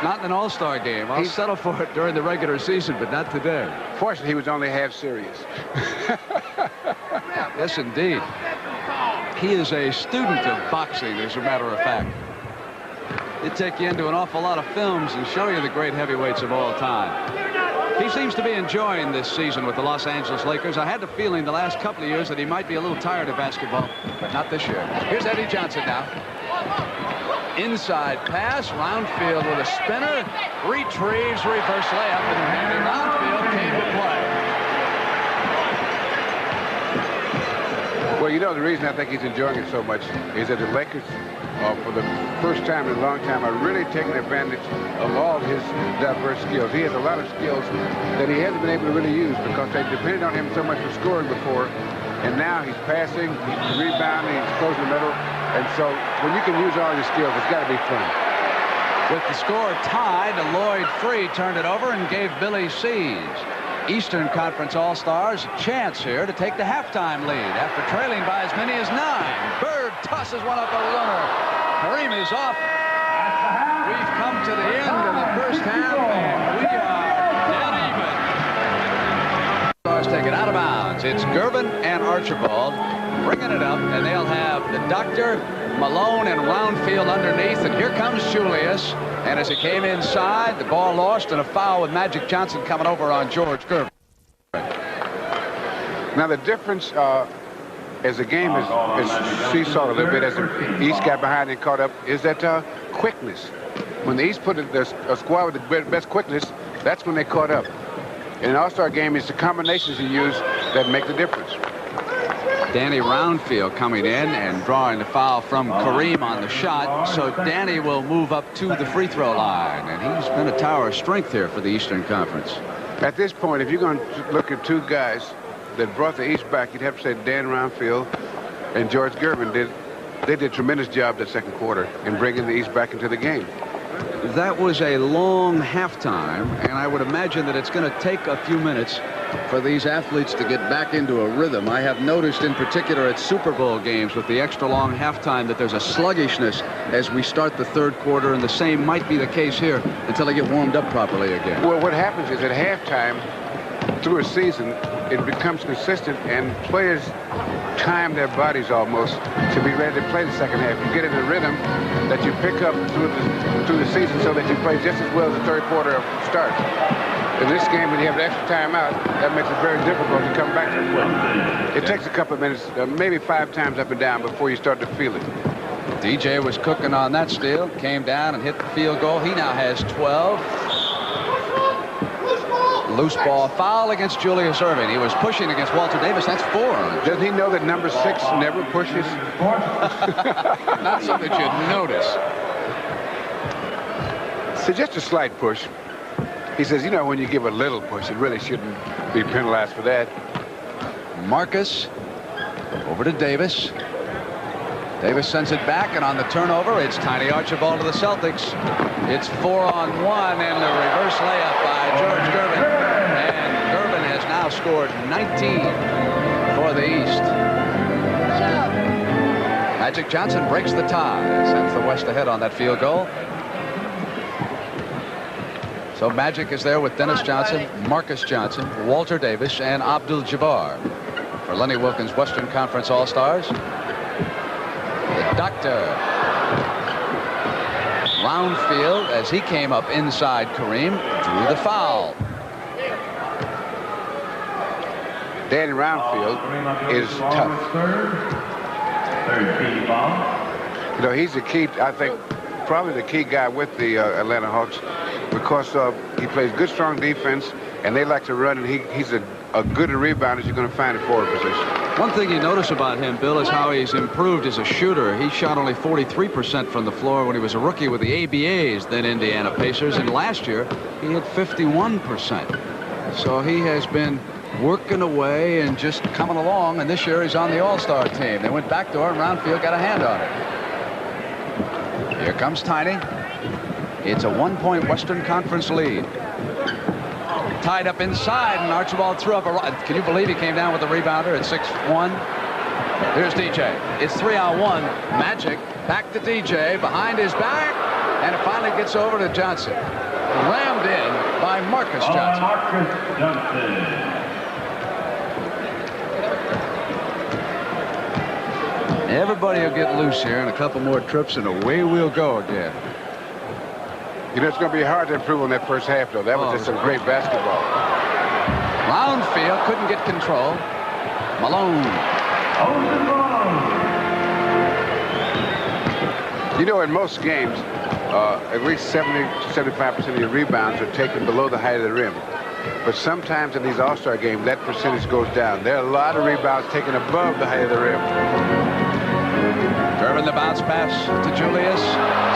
Not in an All-Star game. I'll settle for it during the regular season, but not today. Fortunately, he was only half serious. Yes, indeed. He is a student of boxing, as a matter of fact. He'd take you into an awful lot of films and show you the great heavyweights of all time. He seems to be enjoying this season with the Los Angeles Lakers. I had the feeling the last couple of years that he might be a little tired of basketball, but not this year. Here's Eddie Johnson now. Inside pass, Roundfield with a spinner, retrieves, reverse layup, and Andy Roundfield came to play. Well, you know, the reason I think he's enjoying it so much is that the Lakers, for the first time in a long time, are really taking advantage of all his diverse skills. He has a lot of skills that he hasn't been able to really use because they depended on him so much for scoring before. And now he's passing, he's rebounding, he's closing the middle. And so when you can use all your skills, it's got to be fun. With the score tied, Lloyd Free turned it over and gave Billy Seas, Eastern Conference All-Stars, a chance here to take the halftime lead after trailing by as many as 9. Bird tosses one up a runner. Kareem is off. We've come to the end of the first half, and we are dead even. Stars take it out of bounds. It's Gervin and Archibald bringing it up, and they'll have the Doctor, Malone, and Roundfield underneath. And here comes Julius. And as he came inside, the ball lost, and a foul with Magic Johnson coming over on George Gervin. Now the difference as the game is seesawed a little bit as the East got behind and caught up is that quickness. When the East put a squad with the best quickness, that's when they caught up. In an All-Star game, it's the combinations you use that make the difference. Danny Roundfield coming in and drawing the foul from Kareem on the shot. So Danny will move up to the free throw line. And he's been a tower of strength here for the Eastern Conference. At this point, if you're going to look at two guys that brought the East back, you'd have to say Dan Roundfield and George Gervin they did a tremendous job that second quarter in bringing the East back into the game. That was a long halftime, and I would imagine that it's going to take a few minutes for these athletes to get back into a rhythm. I have noticed in particular at Super Bowl games with the extra long halftime that there's a sluggishness as we start the third quarter, and the same might be the case here until they get warmed up properly again. Well, what happens is at halftime, through a season, it becomes consistent, and players time their bodies almost to be ready to play the second half. You get in a rhythm that you pick up through the season so that you play just as well as the third quarter starts. In this game, when you have the extra time out, that makes it very difficult to come back so quick. It takes a couple of minutes, maybe 5 times up and down before you start to feel it. DJ was cooking on that steal, came down and hit the field goal. He now has 12. Loose ball foul against Julius Erving. He was pushing against Walter Davis. That's 4 on it. Doesn't he know that number 6 never pushes? Not something you'd notice. So just a slight push. He says, you know, when you give a little push, it really shouldn't be penalized for that. Marcus over to Davis. Davis sends it back, and on the turnover, it's Tiny Archibald to the Celtics. It's 4-on-1, and the reverse layup by George Gervin. And Gervin has now scored 19 for the East. Magic Johnson breaks the tie, sends the West ahead on that field goal. So Magic is there with Dennis Johnson, Marcus Johnson, Walter Davis, and Abdul-Jabbar. For Lenny Wilkens' Western Conference All-Stars, the Doctor. Round field, as he came up inside Kareem, drew the foul. Danny Roundfield is tough. You know, he's the key, I think, probably the key guy with the Atlanta Hawks, because he plays good, strong defense, and they like to run, and he's a good rebounder as you're going to find at forward position. One thing you notice about him, Bill, is how he's improved as a shooter. He shot only 43% from the floor when he was a rookie with the ABAs, then Indiana Pacers, and last year he had 51%. So he has been working away and just coming along, and this year he's on the All-Star team. They went backdoor, and Roundfield got a hand on it. Here comes Tiny. It's a 1-point Western Conference lead. Tied up inside, and Archibald threw up a... Can you believe he came down with the rebounder at 6-1? Here's DJ. It's 3-on-1. Magic back to DJ, behind his back, and it finally gets over to Johnson. Rammed in by Marcus Johnson. Everybody will get loose here, and a couple more trips, and away we'll go again. You know, it's going to be hard to improve on that first half, though. That was just some great basketball. Roundfield couldn't get control. Malone. You know, in most games, at least 70 to 75% of your rebounds are taken below the height of the rim. But sometimes in these All-Star games, that percentage goes down. There are a lot of rebounds taken above the height of the rim. Gervin the bounce pass to Julius.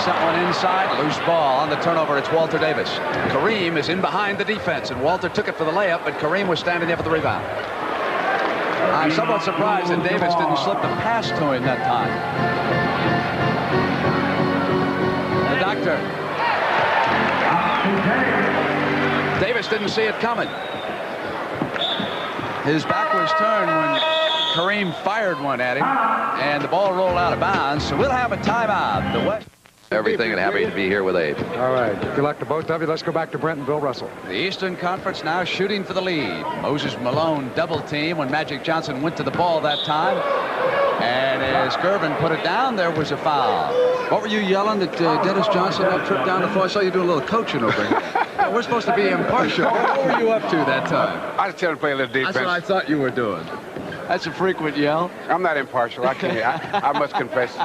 Sent one inside. Loose ball on the turnover. It's Walter Davis. Kareem is in behind the defense, and Walter took it for the layup, but Kareem was standing there for the rebound. I'm somewhat surprised that Davis didn't slip the pass to him that time. The Doctor. Davis didn't see it coming. His back was turned when Kareem fired one at him, and the ball rolled out of bounds, so we'll have a timeout. The West. Everything, and happy to be here with Abe. All right. Good luck to both of you. Let's go back to Brent and Bill Russell. The Eastern Conference now shooting for the lead. Moses Malone double team when Magic Johnson went to the ball that time. And as Gervin put it down, there was a foul. What were you yelling that Dennis Johnson had tripped down the floor? I saw you doing a little coaching over here. We're supposed to be impartial. What were you up to that time? I was telling him to play a little defense. That's what I thought you were doing. That's a frequent yell. I'm not impartial. I can't. I must confess.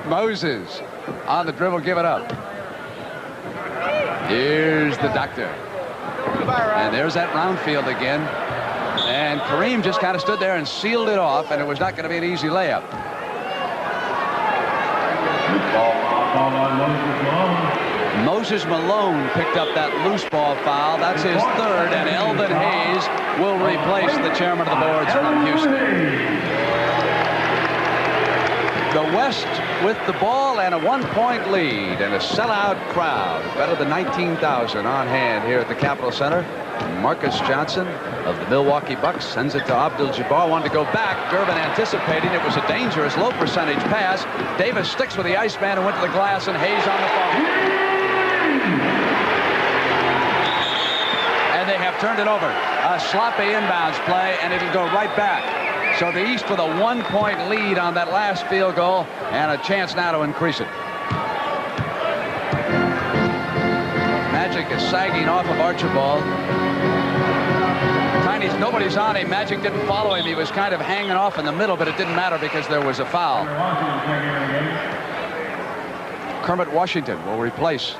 Moses on the dribble, give it up. Here's the Doctor. And there's that Roundfield again. And Kareem just kind of stood there and sealed it off, and it was not going to be an easy layup. Moses Malone picked up that loose ball foul. That's his third, and Elvin Hayes will replace the chairman of the boards from Houston. The West with the ball and a 1-point lead and a sellout crowd. Better than 19,000 on hand here at the Capitol Center. Marcus Johnson of the Milwaukee Bucks sends it to Abdul-Jabbar. Wanted to go back. Gervin anticipating it was a dangerous low percentage pass. Davis sticks with the Iceman and went to the glass, and Hayes on the phone. And they have turned it over. A sloppy inbounds play, and it'll go right back. So the East with a 1-point lead on that last field goal and a chance now to increase it. Magic is sagging off of Archibald. Nobody's on him. Magic didn't follow him. He was kind of hanging off in the middle, but it didn't matter because there was a foul. Kermit Washington will replace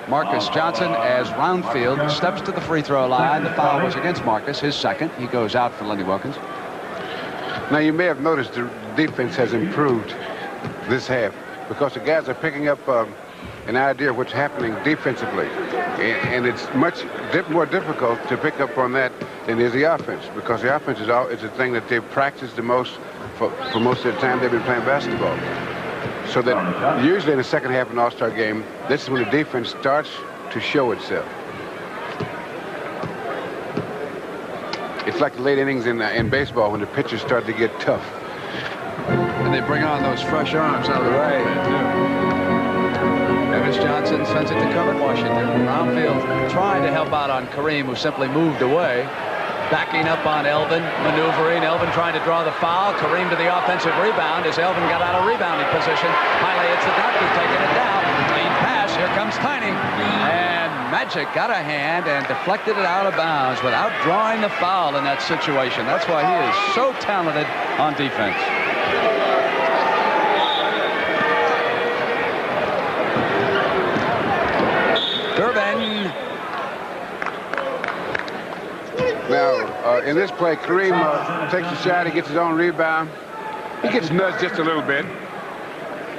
Marcus Johnson as Roundfield steps to the free throw line. The foul was against Marcus, his second. He goes out for Lenny Wilkens. Now, you may have noticed the defense has improved this half because the guys are picking up an idea of what's happening defensively. And it's much more difficult to pick up on that than is the offense, because the offense is the thing that they've practiced the most for most of the time they've been playing basketball. So that usually in the second half of an All-Star game, this is when the defense starts to show itself. It's like the late innings in baseball when the pitchers start to get tough. And they bring on those fresh arms out of the right. Dennis Johnson sends it to Kermit Washington. Brownfield trying to help out on Kareem, who simply moved away. Backing up on Elvin, maneuvering. Elvin trying to draw the foul. Kareem to the offensive rebound as Elvin got out of rebounding position. Finally, it's the doctor taking it down. Clean pass. Here comes Tiny. And Magic got a hand and deflected it out of bounds without drawing the foul in that situation. That's why he is so talented on defense. Gervin. Now, in this play, Kareem takes a shot. He gets his own rebound. He gets nudged just a little bit.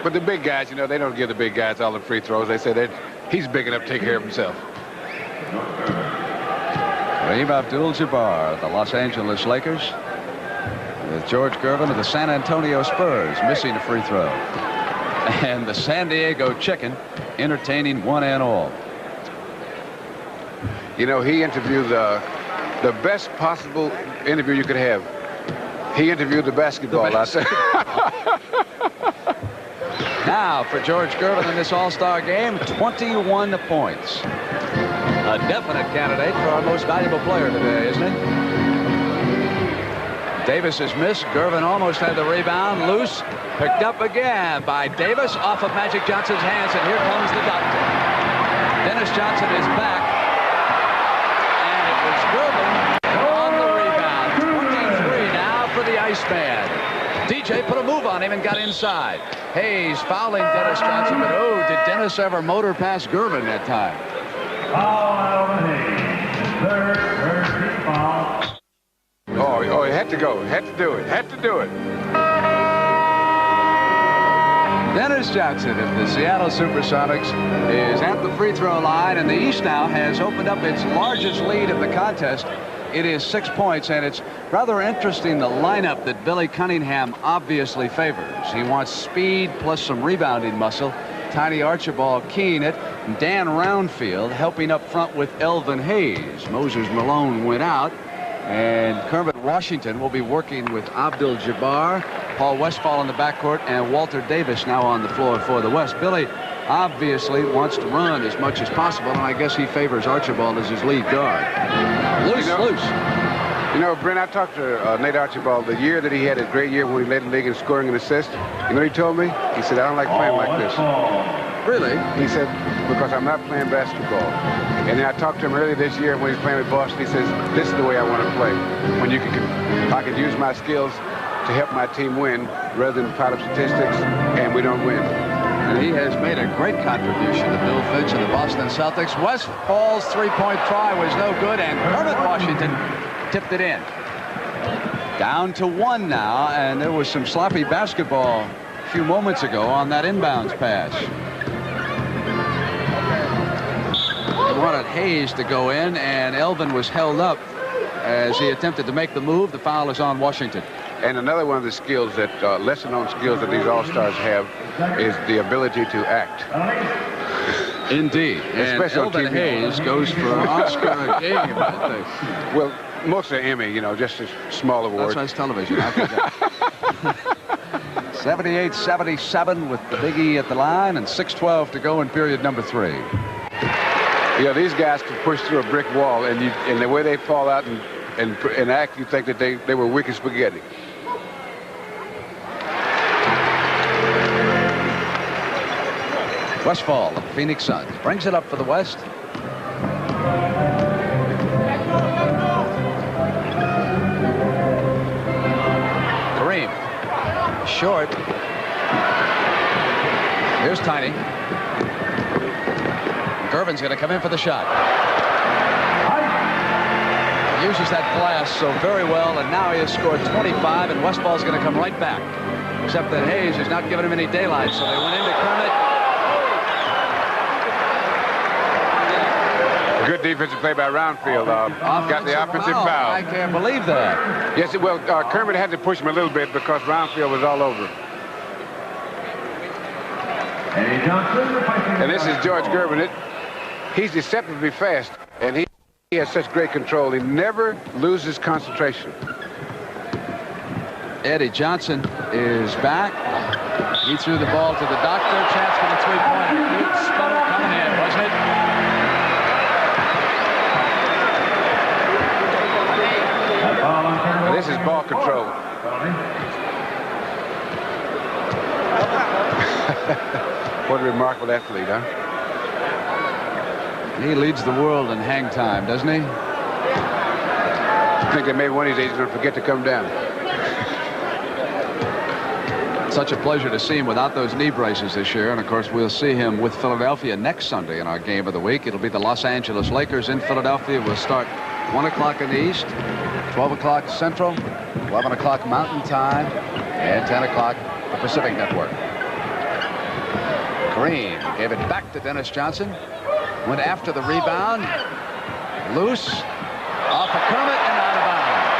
But the big guys, you know, they don't give the big guys all the free throws. They say that he's big enough to take care of himself. Kareem Abdul-Jabbar, the Los Angeles Lakers, with George Gervin of the San Antonio Spurs missing a free throw. And the San Diego Chicken entertaining one and all. You know, he interviewed the best possible interview you could have. He interviewed the basketball out there. Now for George Gervin in this all-star game, 21 points. A definite candidate for our most valuable player today, isn't it? Davis has missed. Gervin almost had the rebound. Loose. Picked up again by Davis off of Magic Johnson's hands, and here comes the doctor. Dennis Johnson is back. And it was Gervin on the rebound. 23 now for the Iceman. DJ put a move on him and got inside. Hayes fouling Dennis Johnson, but oh, did Dennis ever motor past Gervin that time? Oh, he had to go. Had to do it. Had to do it. Dennis Johnson of the Seattle Supersonics is at the free throw line, and the East now has opened up its largest lead of the contest. It is 6 points, and it's rather interesting the lineup that Billy Cunningham obviously favors. He wants speed plus some rebounding muscle. Tiny Archibald keying it. Dan Roundfield helping up front with Elvin Hayes. Moses Malone went out, and Kermit Washington will be working with Abdul-Jabbar, Paul Westphal in the backcourt, and Walter Davis now on the floor for the West. Billy obviously wants to run as much as possible, and I guess he favors Archibald as his lead guard. Loose. You know, Brent, I talked to Nate Archibald the year that he had a great year when he led the league in scoring and assists. You know what he told me? He said, I don't like playing like this. Really? He said, because I'm not playing basketball. And then I talked to him earlier this year when he was playing with Boston. He says, this is the way I want to play. When I can use my skills to help my team win rather than pile up statistics and we don't win. And he has made a great contribution to Bill Finch and the Boston Celtics. Westfall's three-point try was no good, and Kermit Washington tipped it in. Down to one now, and there was some sloppy basketball a few moments ago on that inbounds pass. They wanted Hayes to go in, and Elvin was held up as he attempted to make the move. The foul is on Washington. And another one of the skills that, lesser-known skills that these All-Stars have is the ability to act. Indeed. And especially Elvin on TV. Hayes goes for an Oscar game, I think. Well, mostly Emmy, you know, just a small award. That's why it's television. I forgot. 78-77 with the Big E at the line, and 6:12 to go in period number 3. You know, these guys can push through a brick wall, and the way they fall out and act, you think that they were wicked spaghetti. Westphal of the Phoenix Suns brings it up for the West. Kareem. Short. Here's Tiny. Gervin's going to come in for the shot. He uses that glass so very well, and now he has scored 25, and Westfall's going to come right back. Except that Hayes has not given him any daylight, so they went into Kermit. Good defensive play by Roundfield. Got the offensive foul. I can't believe that. Yes, well, Kermit had to push him a little bit because Roundfield was all over. And this is George Gervin. He's deceptively fast, and he has such great control. He never loses concentration. Eddie Johnson is back. He threw the ball to the doctor. Chance for the three-pointer. Good sputter coming in, wasn't it? Now, this is ball control. What a remarkable athlete, huh? He leads the world in hang time, doesn't he? I think that maybe one of these days he's going to forget to come down. Such a pleasure to see him without those knee braces this year. And, of course, we'll see him with Philadelphia next Sunday in our game of the week. It'll be the Los Angeles Lakers in Philadelphia. We'll start 1 o'clock in the East, 12 o'clock Central, 11 o'clock Mountain Time, and 10 o'clock the Pacific Network. Kareem gave it back to Dennis Johnson. Went after the rebound. Loose. Off of Kermit and out of bounds.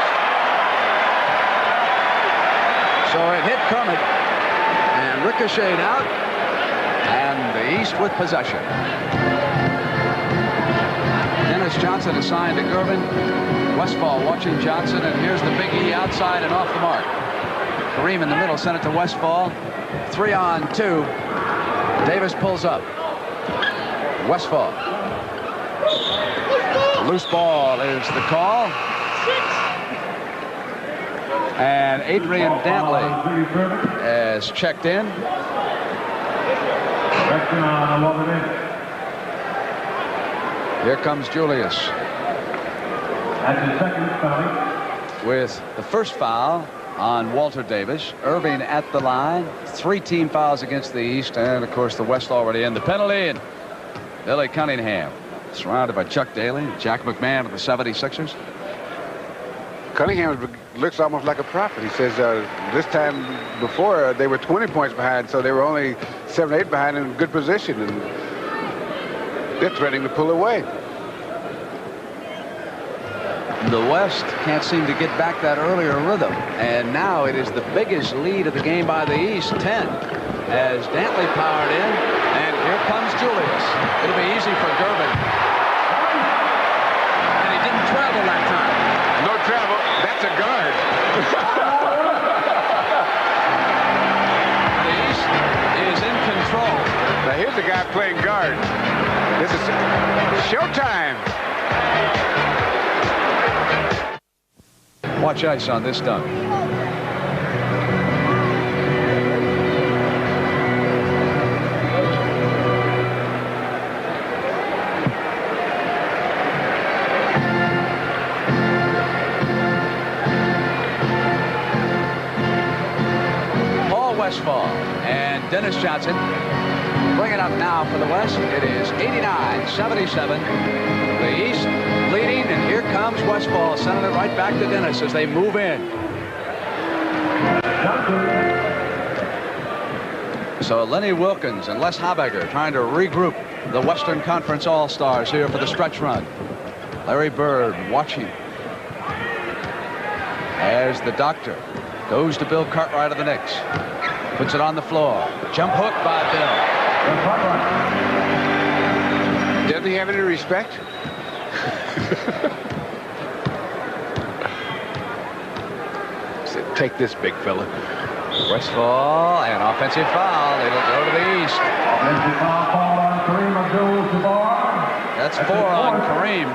So it hit Kermit and ricocheted out. And the East with possession. Dennis Johnson assigned to Gervin. Westfall watching Johnson, and here's the Big E outside and off the mark. Kareem in the middle, sent it to Westfall. 3-on-2. Davis pulls up. Westfall. Loose ball is the call. And Adrian Dantley has checked in. Here comes Julius. With the first foul on Walter Davis. Erving at the line. 3 team fouls against the East, and of course the West already in. The penalty, and Billy Cunningham surrounded by Chuck Daly, Jack McMahon of the 76ers. Cunningham looks almost like a prophet. He says this time before they were 20 points behind, so they were only 7 or 8 behind in good position, and they're threatening to pull away. The West can't seem to get back that earlier rhythm, and now it is the biggest lead of the game by the East, 10, as Dantley powered in, and here comes Julius. It'll be easy for Gervin. And he didn't travel that time. No travel. That's a guard. The East is in control. Now here's a guy playing guard. This is showtime. Watch ice on this dunk. Paul Westfall and Dennis Johnson bring it up now for the West. It is 89-77. The East leading, and here comes Westfall, sending it right back to Dennis as they move in. So Lenny Wilkins and Les Habegger trying to regroup the Western Conference All-Stars here for the stretch run. Larry Bird watching as the doctor goes to Bill Cartwright of the Knicks. Puts it on the floor. Jump hook by Bill. Doesn't he have any respect? Said, take this, big fella. Westfall, and offensive foul. It'll go to the East. Offensive foul called on Kareem Abdul-Jabbar. That's 4 on Kareem.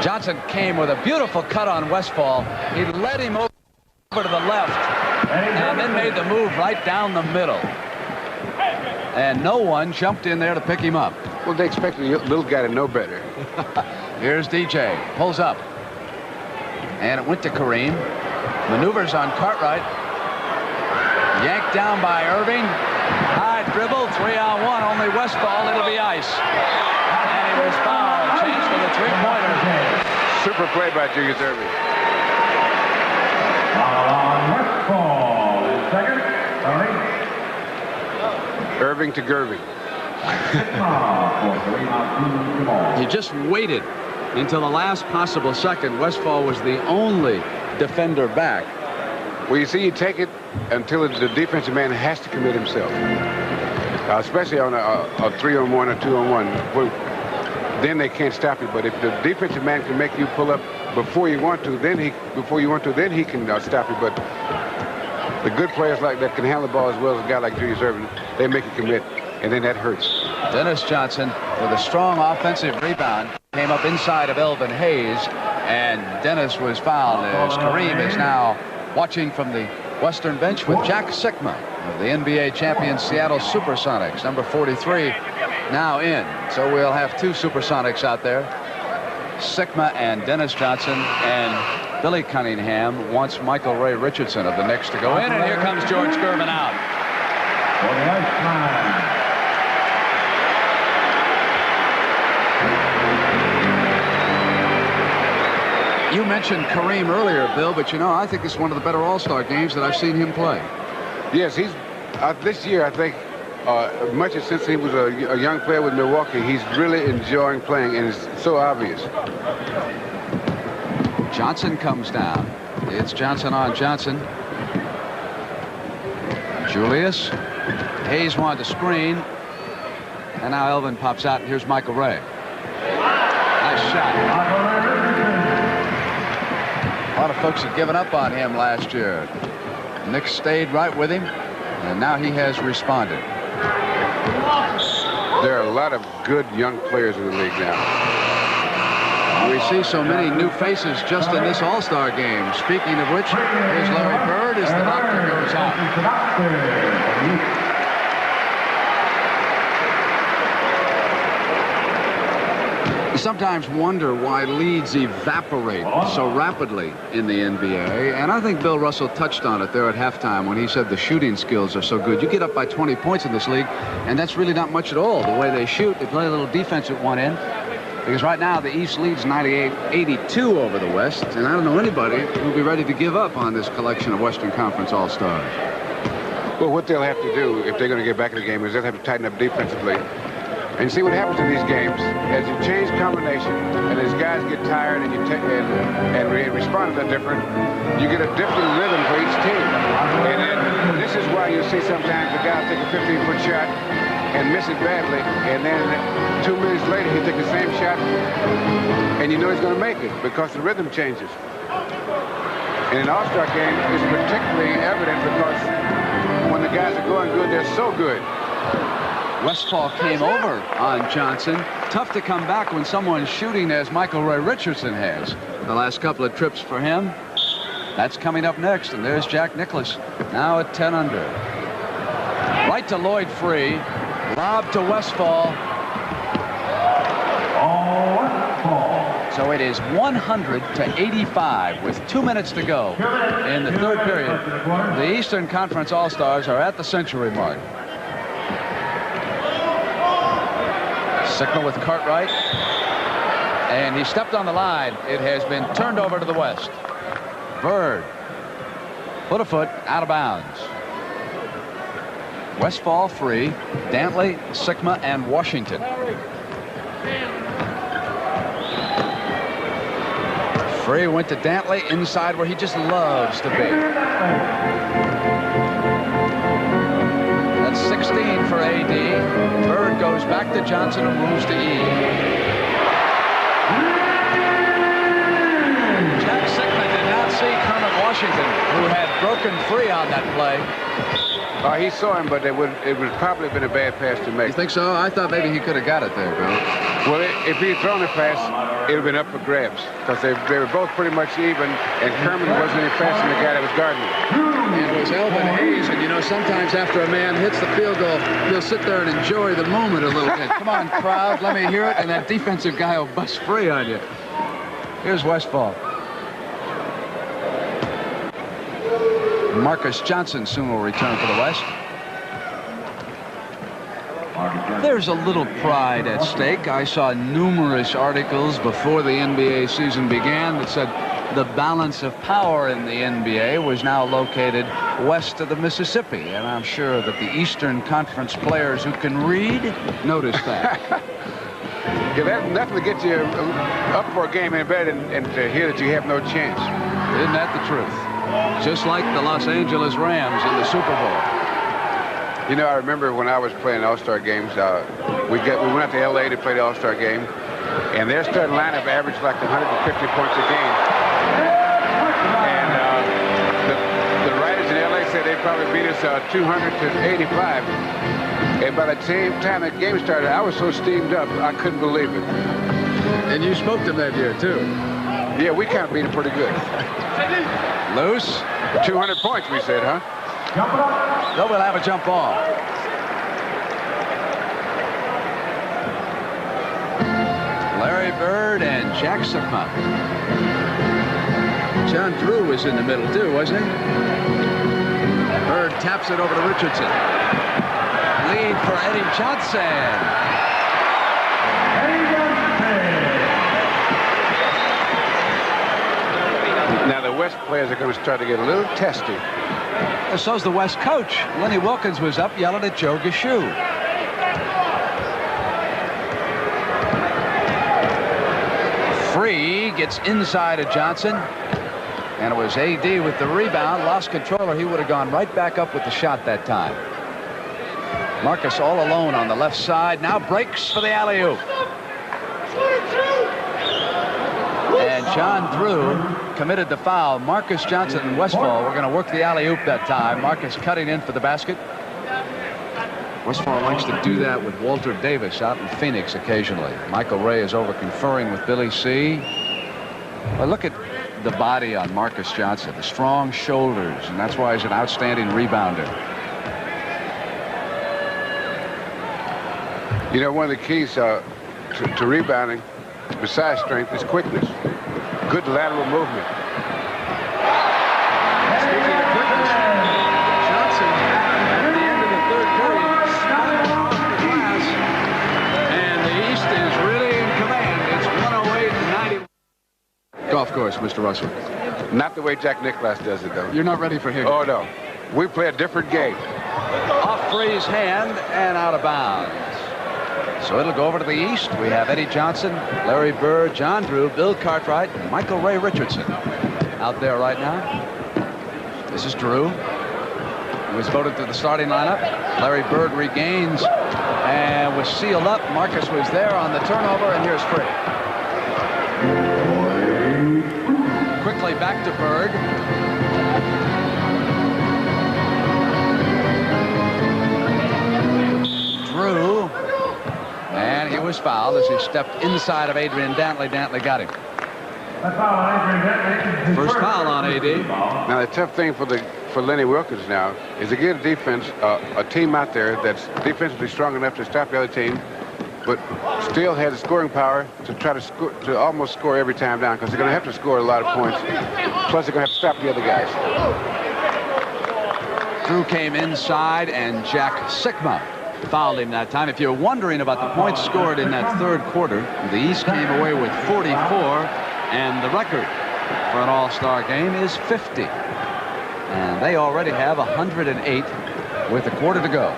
Johnson came with a beautiful cut on Westfall. He led him over to the left and then made the move right down the middle. And no one jumped in there to pick him up. Well, they expected the little guy to know better. Here's DJ. Pulls up. And it went to Kareem. Maneuvers on Cartwright. Yanked down by Erving. High dribble. 3-on-1. Only Westfall. It'll be ice. And he was fouled. Changed for the three-pointer. Super play by Julius Erving. Westfall in second. Erving to Gervin. He just waited until the last possible second. Westfall was the only defender back. Well, you see, you take it until the defensive man has to commit himself. Especially on a 3-on-1 or 2-on-1. then they can't stop you. But if the defensive man can make you pull up before you want to, then he can stop you. But the good players like that can handle the ball as well as a guy like Julius Erving. They make you commit, and then that hurts. Dennis Johnson with a strong offensive rebound came up inside of Elvin Hayes, and Dennis was fouled as Kareem is now watching from the Western bench with Jack Sikma of the NBA champion Seattle Supersonics, number 43, now in. So we'll have two Supersonics out there, Sikma and Dennis Johnson, and Billy Cunningham wants Michael Ray Richardson of the Knicks to go in, and here comes George Gervin out. For the Iceman. You mentioned Kareem earlier, Bill, but you know, I think it's one of the better All-Star games that I've seen him play. Yes, he's this year, I think, much as since he was a young player with Milwaukee, he's really enjoying playing, and it's so obvious. Johnson comes down. It's Johnson on Johnson. Julius. Hayes wanted to screen. And now Elvin pops out, and here's Michael Ray. Nice shot. A lot of folks had given up on him last year. Nick stayed right with him, and now he has responded. There are a lot of good young players in the league now. We see so many new faces just in this All-Star game. Speaking of which, here's Larry Bird as the doctor goes out. You sometimes wonder why leads evaporate so rapidly in the NBA, and I think Bill Russell touched on it there at halftime when he said the shooting skills are so good. You get up by 20 points in this league, and that's really not much at all. The way they shoot, they play a little defense at one end, because right now the East leads 98-82 over the West, and I don't know anybody who'll be ready to give up on this collection of Western Conference All-Stars. Well, what they'll have to do if they're going to get back in the game is they'll have to tighten up defensively. And see what happens in these games as you change combination and as guys get tired and you respond to different, you get a different rhythm for each team. And then this is why you see sometimes the guy take a 15-foot shot and miss it badly, and then 2 minutes later he take the same shot and you know he's going to make it because the rhythm changes. And an All-Star game is particularly evident because when the guys are going good, they're so good. Westfall came over on Johnson. Tough to come back when someone's shooting as Michael Ray Richardson has. The last couple of trips for him. That's coming up next, and there's Jack Nicklaus, now at 10 under. Right to Lloyd Free. Lob to Westfall. So it is 100-85 with 2 minutes to go in the third period. The Eastern Conference All-Stars are at the century mark. Sikma with Cartwright, and he stepped on the line. It has been turned over to the West. Bird put a foot out of bounds. Westfall free. Dantley, Sikma, and Washington. Free went to Dantley inside where he just loves to be. 16 for AD. Bird goes back to Johnson and moves to E. Jack Sikma did not see Kermit Washington, who had broken free on that play. He saw him, but it would probably have been a bad pass to make. You think so? I thought maybe he could have got it there, Bill. Well, if he had thrown the pass, it would have been up for grabs because they were both pretty much even, and Kermit wasn't any faster than the guy that was guarding him. It was Elvin Hayes, and you know, sometimes after a man hits the field goal, he'll sit there and enjoy the moment a little bit. Come on, crowd, let me hear it, and that defensive guy will bust free on you. Here's Westfall. Marcus Johnson soon will return for the West. There's a little pride at stake. I saw numerous articles before the NBA season began that said the balance of power in the NBA was now located west of the Mississippi, and I'm sure that the Eastern Conference players who can read noticed that. Yeah, that's nothing to get you up for a game in bed and to hear that you have no chance. Isn't that the truth? Just like the Los Angeles Rams in the Super Bowl. You know, I remember when I was playing All-Star games, we went out to L.A. to play the All-Star game, And their starting lineup averaged like 150 points a game. And the writers in LA said they probably beat us 200 to 85. And by the same time the game started, I was so steamed up, I couldn't believe it. And you smoked them that year, too. Yeah, we kind of beat them pretty good. Loose. 200 points, we said, huh? No, we'll have a jump ball. Larry Bird and Jack Sikma. John Drew was in the middle, too, wasn't he? Bird taps it over to Richardson. Lead for Eddie Johnson. Now the West players are going to start to get a little testy. Well, so's the West coach. Lenny Wilkins was up yelling at Joe Gashu. Free gets inside of Johnson. And it was A.D. with the rebound. Lost control, or he would have gone right back up with the shot that time. Marcus all alone on the left side. Now breaks for the alley-oop. And John Drew committed the foul. Marcus Johnson and Westfall were going to work the alley-oop that time. Marcus cutting in for the basket. Westfall likes to do that with Walter Davis out in Phoenix occasionally. Michael Ray is over conferring with Billy C. But look at the body on Marcus Johnson, the strong shoulders, and that's why he's an outstanding rebounder. You know, one of the keys to rebounding, besides strength, is quickness. Good lateral movement. Speaking of quickness, Johnson, at the end of the third period, spun off the glass, and the East is really in command. It's 108-90. Golf course, Mr. Russell. Not the way Jack Nicklaus does it, though. You're not ready for him. Oh, no. We play a different game. Off Free's hand and out of bounds. So it'll go over to the East. We have Eddie Johnson, Larry Bird, John Drew, Bill Cartwright, and Michael Ray Richardson out there right now. This is Drew. He was voted to the starting lineup. Larry Bird regains and was sealed up. Marcus was there on the turnover, and here's Free. Quickly back to Bird. Drew. And he was fouled as he stepped inside of Adrian Dantley. Dantley got him. First foul on AD. Now, the tough thing for Lenny Wilkins now is to get a defense, a team out there that's defensively strong enough to stop the other team, but still has the scoring power to try to almost score every time down, because they're going to have to score a lot of points. Plus, they're going to have to stop the other guys. Drew came inside, and Jack Sikma fouled him that time. If you're wondering about the points scored in that third quarter, the East came away with 44, and the record for an all-star game is 50. And they already have 108 with a quarter to go.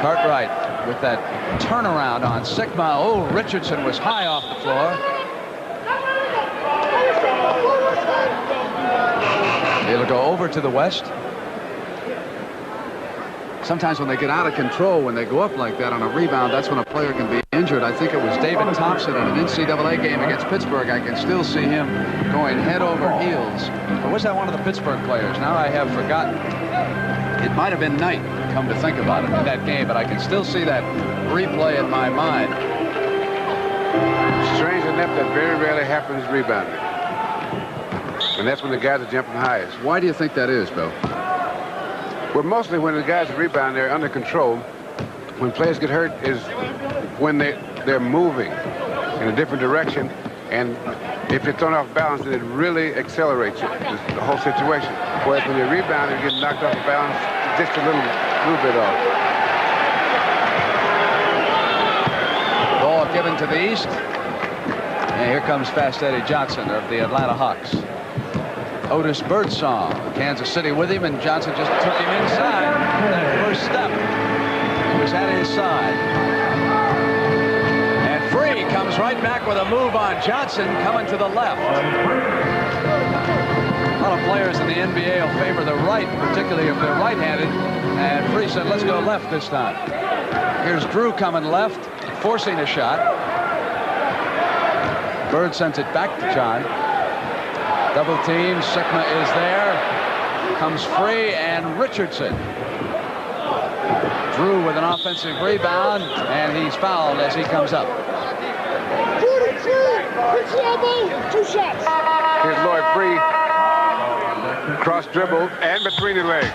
Cartwright with that turnaround on Sikma. Oh, Richardson was high off the floor. It'll go over to the West. Sometimes when they get out of control, when they go up like that on a rebound, that's when a player can be injured. I think it was David Thompson in an NCAA game against Pittsburgh. I can still see him going head over heels. Or was that one of the Pittsburgh players? Now I have forgotten. It might have been Knight, come to think about it, in that game, but I can still see that replay in my mind. Strange enough, that very rarely happens rebounding. And that's when the guys are jumping highest. Why do you think that is, Bill? Well, mostly when the guys rebound, they're under control. When players get hurt is when they're moving in a different direction, and if you're thrown off balance, then it really accelerates the whole situation. Whereas when you rebound and you get knocked off balance, just a little bit off. Ball given to the East. And here comes Fast Eddie Johnson of the Atlanta Hawks. Otis Birdsong, Kansas City with him, and Johnson just took him inside. That first step, he was at his side. And Free comes right back with a move on Johnson, coming to the left. A lot of players in the NBA will favor the right, particularly if they're right-handed. And Free said, let's go left this time. Here's Drew coming left. forcing a shot. Bird sends it back to John. Double team. Sikma is there. Comes free, and Richardson. Drew with an offensive rebound, and he's fouled as he comes up. Two shots. Here's Lloyd free. Cross dribble and between the legs.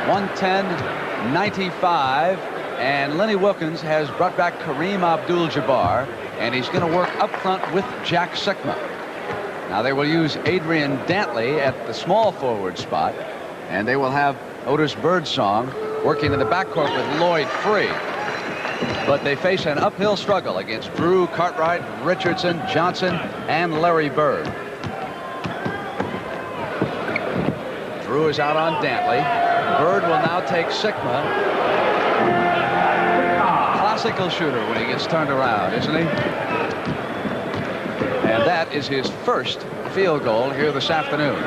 110-95, and Lenny Wilkins has brought back Kareem Abdul-Jabbar, and he's going to work up front with Jack Sikma. Now they will use Adrian Dantley at the small forward spot, and they will have Otis Birdsong working in the backcourt with Lloyd free. But they face an uphill struggle against Drew, Cartwright, Richardson, Johnson, and Larry Bird. Drew is out on Dantley. Bird will now take Sikma. Classical shooter when he gets turned around, isn't he? And that is his first field goal here this afternoon.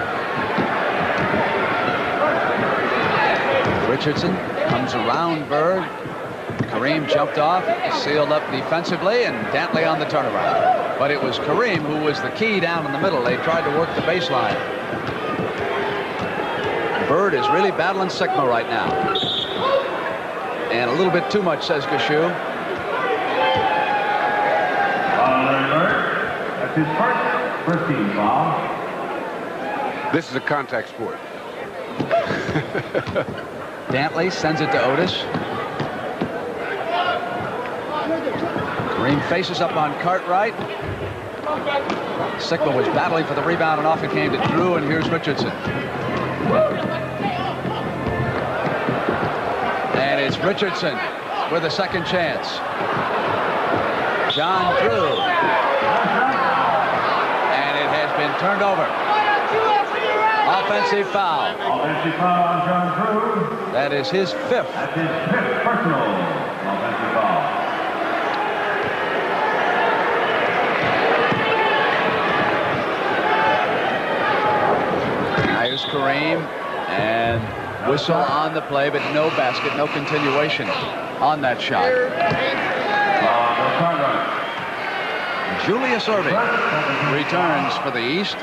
Richardson comes around Bird. Kareem jumped off, sealed up defensively, and Dantley on the turnaround. But it was Kareem who was the key down in the middle. They tried to work the baseline. Bird is really battling Sikma right now. And a little bit too much, says Gashu. That's his first team foul. This is a contact sport. Dantley sends it to Otis. Kareem faces up on Cartwright. Sikma was battling for the rebound, and off it came to Drew, and here's Richardson. And it's Richardson with a second chance. John Drew. And it has been turned over. Offensive foul. Offensive foul on John Drew. That is his fifth. That's his fifth personal offensive foul. Here's Kareem, and whistle on the play, but no basket, no continuation on that shot. Julius Erving returns for the East,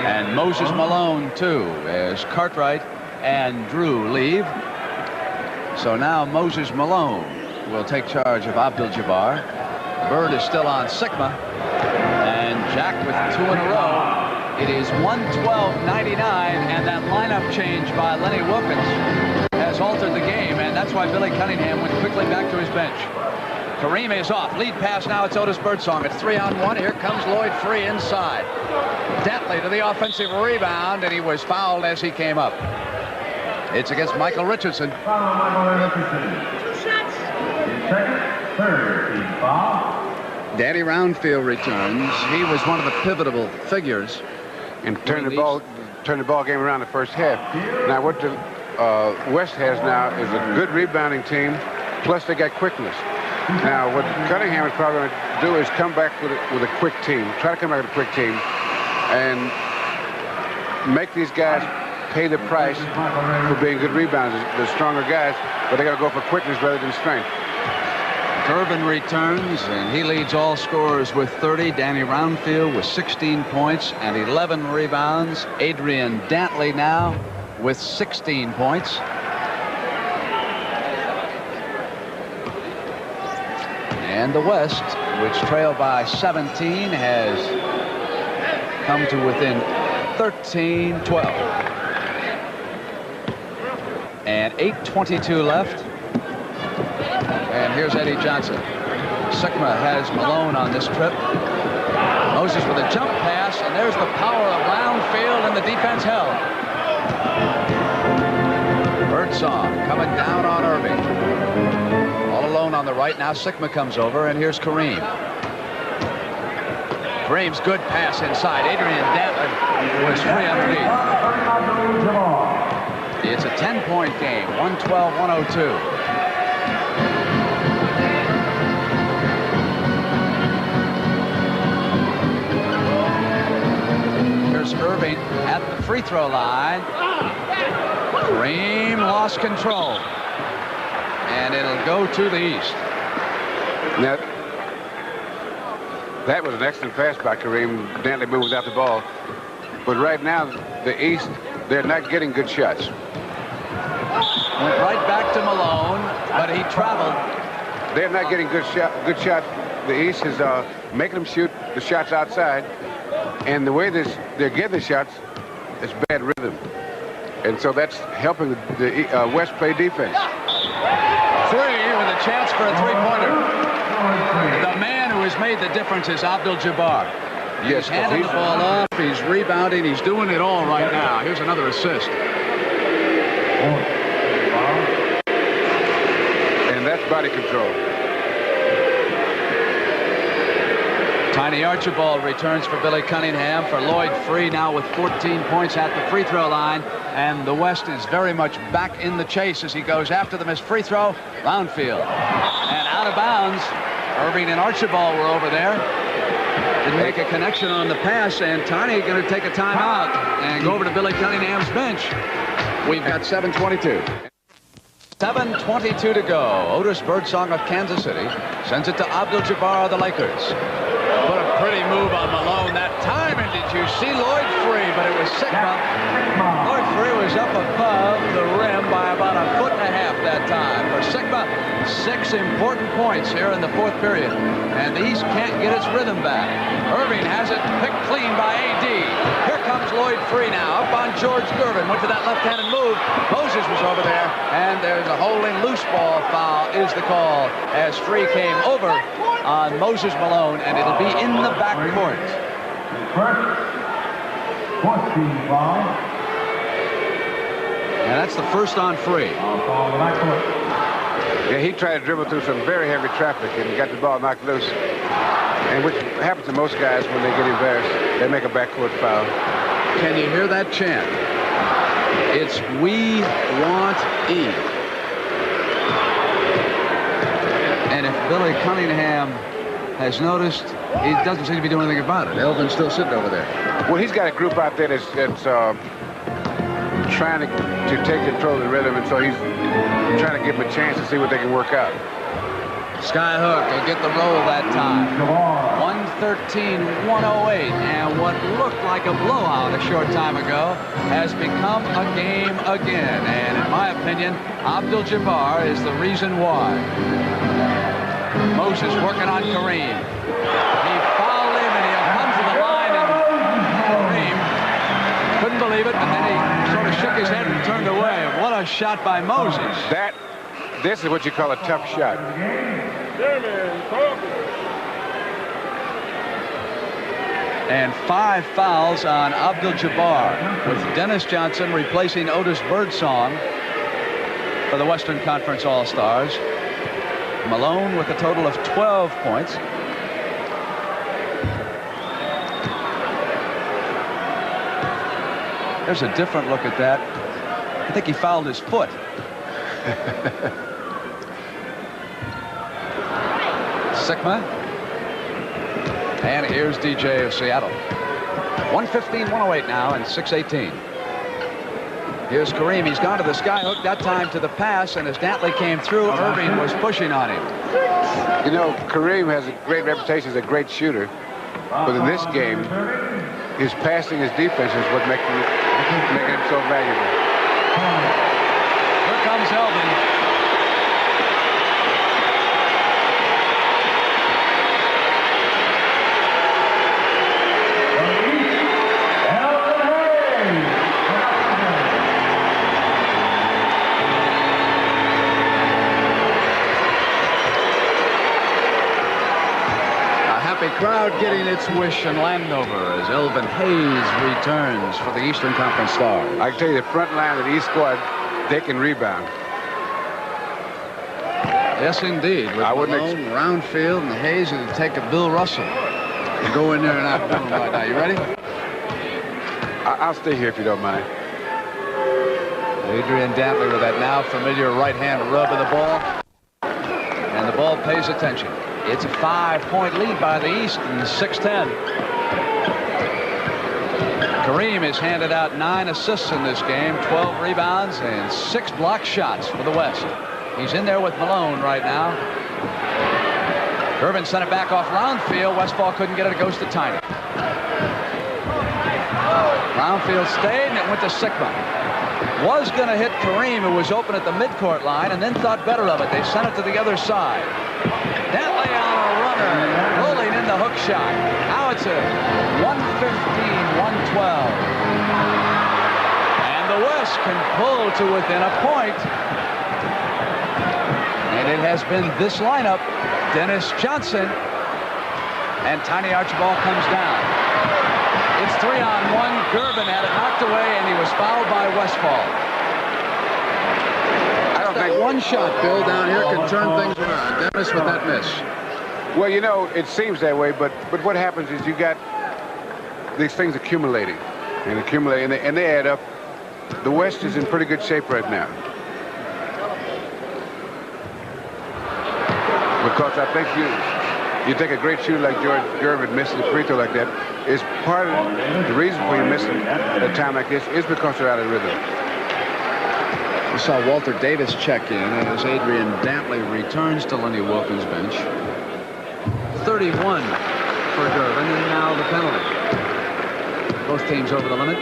and Moses Malone too, as Cartwright and Drew leave. So now Moses Malone will take charge of Abdul-Jabbar. Bird is still on Sikma, and Jack with two in a row. It is 112-99, and that lineup change by Lenny Wilkins has altered the game, and that's why Billy Cunningham went quickly back to his bench. Kareem is off. Lead pass now. It's Otis Birdsong. It's 3-on-1. Here comes Lloyd free inside. Dantley to the offensive rebound, and he was fouled as he came up. It's against Michael Richardson. Foul on Michael Richardson. His second, third team foul. Danny Roundfield returns. He was one of the pivotal figures. And turn the ball game around the first half. Now what the West has now is a good rebounding team, plus they got quickness. Now what Cunningham is probably going to do is come back with a quick team, try to come back with a quick team, and make these guys pay the price for being good rebounders. The stronger guys, but they got to go for quickness rather than strength. Gervin returns, and he leads all scorers with 30. Danny Roundfield with 16 points and 11 rebounds. Adrian Dantley now with 16 points. And the West, which trailed by 17, has come to within 13-12. And 8:22 left. And here's Eddie Johnson. Sikma has Malone on this trip. Moses with a jump pass, and there's the power of Roundfield, and the defense held. Birdsong coming down on Erving. All alone on the right. Now Sikma comes over, and here's Kareem. Kareem's good pass inside. Adrian Dantley was free underneath. It's a 10-point game, 112-102. Erving at the free throw line. Kareem lost control. and it'll go to the East. Now, that was an excellent pass by Kareem. Dantley moved without the ball. But right now, the East, they're not getting good shots. Went right back to Malone, but he traveled. They're not getting good shot. The East is making them shoot the shots outside. And the way they're getting the shots, it's bad rhythm. And so that's helping the West play defense. Three with a chance for a three-pointer. The man who has made the difference is Abdul-Jabbar. Yes, He's handing the ball off, he's rebounding, he's doing it all right now. Here's another assist. And that's body control. Tiny Archibald returns for Billy Cunningham. For Lloyd Free now with 14 points at the free throw line. And the West is very much back in the chase as he goes after the missed free throw. Roundfield. And out of bounds. Erving and Archibald were over there. Didn't make a connection on the pass. And Tiny going to take a timeout and go over to Billy Cunningham's bench. We've got 7:22. 7:22 to go. Otis Birdsong of Kansas City sends it to Abdul-Jabbar of the Lakers. What a pretty move on Malone that time. And did you see Lloyd Free? But it was Sigma. Lloyd Free was up above the rim by about a foot and a half that time. For Sigma, 6 important points here in the fourth period. And the East can't get its rhythm back. Erving has it picked clean by AD. Here comes Lloyd Free now. Up on George Gervin. Went to that left-handed move. Moses was over there. And there's a holding loose ball foul is the call as Free came over on Moses Malone, and it'll be in the backcourt. First, 14 foul. And that's the first on Free. Yeah, he tried to dribble through some very heavy traffic and got the ball knocked loose. And which happens to most guys when they get embarrassed. They make a backcourt foul. Can you hear that chant? It's "We want E." And if Billy Cunningham has noticed, he doesn't seem to be doing anything about it. Elvin's still sitting over there. Well, he's got a group out there that's trying to take control of the rhythm, and so he's trying to give them a chance to see what they can work out. Skyhook will get the roll that time. 113-108, and what looked like a blowout a short time ago has become a game again. And in my opinion, Abdul-Jabbar is the reason why. Moses working on Kareem. He fouled him, and he'll come to the line, and Kareem couldn't believe it, but then he sort of shook his head and turned away. What a shot by Moses. This is what you call a tough shot. And 5 fouls on Abdul-Jabbar, with Dennis Johnson replacing Otis Birdsong for the Western Conference All-Stars. Malone with a total of 12 points. There's a different look at that. I think he fouled his foot. Sigma. And here's DJ of Seattle. 115-108 now and 6:18. Here's Kareem. He's gone to the skyhook, that time to the pass, and as Dantley came through, Erving was pushing on him. You know, Kareem has a great reputation as a great shooter, but in this game, his passing, his defense is what makes him so valuable. Here comes Elvin. Crowd getting its wish in Landover as Elvin Hayes returns for the Eastern Conference Stars. I can tell you, the front line of the East squad, they can rebound. Yes, indeed. With Malone, Roundfield, and Hayes, it'll take a Bill Russell to go in there and outdo him right now. You ready? I'll stay here if you don't mind. Adrian Dantley with that now familiar right-hand rub of the ball. And the ball pays attention. It's a 5-point lead by the East in 6-10. Kareem has handed out 9 assists in this game, 12 rebounds, and 6 block shots for the West. He's in there with Malone right now. Gervin sent it back off Roundfield. Westfall couldn't get it. It goes to Tiny. Roundfield stayed, and it went to Sigma. Was going to hit Kareem, who was open at the midcourt line, and then thought better of it. They sent it to the other side. Dentley on a runner, rolling in the hook shot. Now it's a 115-112. And the West can pull to within a point. And it has been this lineup. Dennis Johnson, and Tiny Archibald comes down. It's 3-on-1. Gervin had it knocked away, and he was fouled by Westfall. I don't think one shot, Bill, down here can turn things around. Dennis with that miss. Well, you know, it seems that way, but what happens is you got these things accumulating and accumulating, and they add up. The West is in pretty good shape right now. Because I think you take a great shooter like George Gervin missing the free throw like that is part of the reason for you missing at a time like this is because they're out of rhythm. We saw Walter Davis check in as Adrian Dantley returns to Lenny Wilkins' bench. 31 for Gervin, and now the penalty. Both teams over the limit.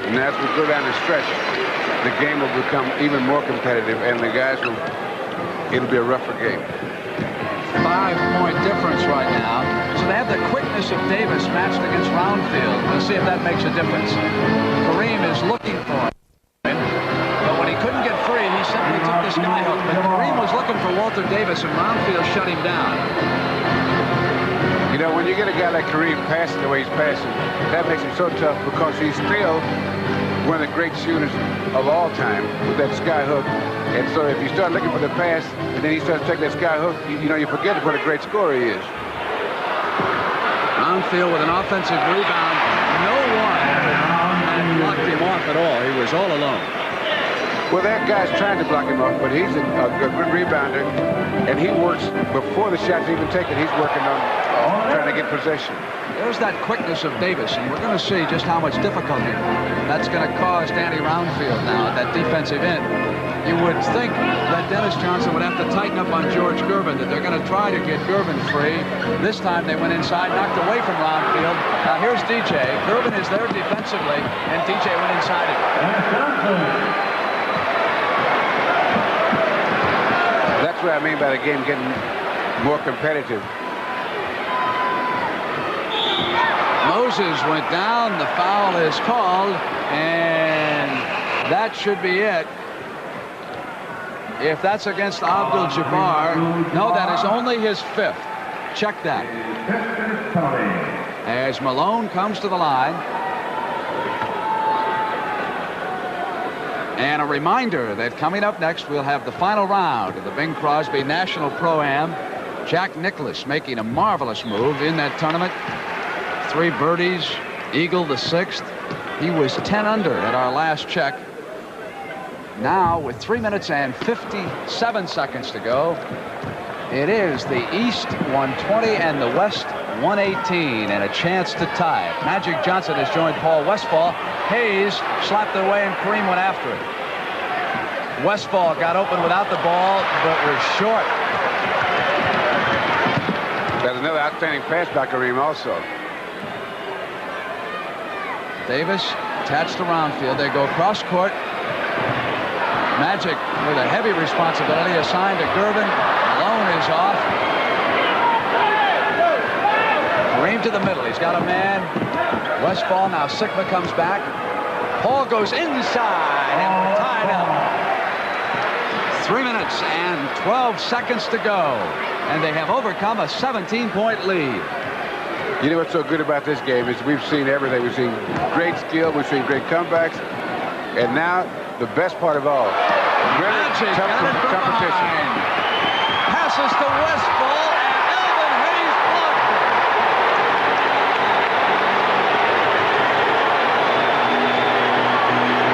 And as we go down the stretch, the game will become even more competitive, and the guys will, it'll be a rougher game. 5-point difference right now. So they have the quickness of Davis matched against Roundfield. We'll see if that makes a difference. Kareem is looking for him, but when he couldn't get free, he simply took the skyhook. But Kareem was looking for Walter Davis, and Roundfield shut him down. You know, when you get a guy like Kareem passing the way he's passing, that makes him so tough because he's still one of the great shooters of all time with that sky hook. And so if you start looking for the pass and then he starts taking that sky hook, you know, you forget what a great scorer he is. Roundfield with an offensive rebound. No one had blocked him off at all. He was all alone. Well, that guy's trying to block him off, but he's a good rebounder, and he works before the shot's even taken. He's working on trying to get possession. There's that quickness of Davis, and we're going to see just how much difficulty that's going to cause Danny Roundfield now at that defensive end. You would think that Dennis Johnson would have to tighten up on George Gervin, that they're going to try to get Gervin free. This time they went inside, knocked away from Roundfield. Now here's DJ. Gervin is there defensively, and DJ went inside it. That's what I mean by the game getting more competitive. Moses went down, the foul is called, and that should be it. If that's against Abdul-Jabbar, no, that is only his fifth. Check that. As Malone comes to the line. And a reminder that coming up next, we'll have the final round of the Bing Crosby National Pro-Am. Jack Nicklaus making a marvelous move in that tournament. 3 birdies, eagle the 6th. He was 10 under at our last check. Now, with 3 minutes and 57 seconds to go, it is the East 120 and the West 118, and a chance to tie it. Magic Johnson has joined Paul Westfall. Hayes slapped it away, and Kareem went after it. Westfall got open without the ball, but was short. There's another outstanding pass by Kareem also. Davis attached to Roundfield. They go cross court. Magic with a heavy responsibility assigned to Gervin. Malone is off. Kareem to the middle. He's got a man. Westfall. Now Sigma comes back. Paul goes inside and tied up. 3 minutes and 12 seconds to go. And they have overcome a 17-point lead. You know what's so good about this game is we've seen everything. We've seen great skill. We've seen great comebacks. And now, the best part of all, really tough competition. Passes to Westfall, and Elvin Hayes blocked it.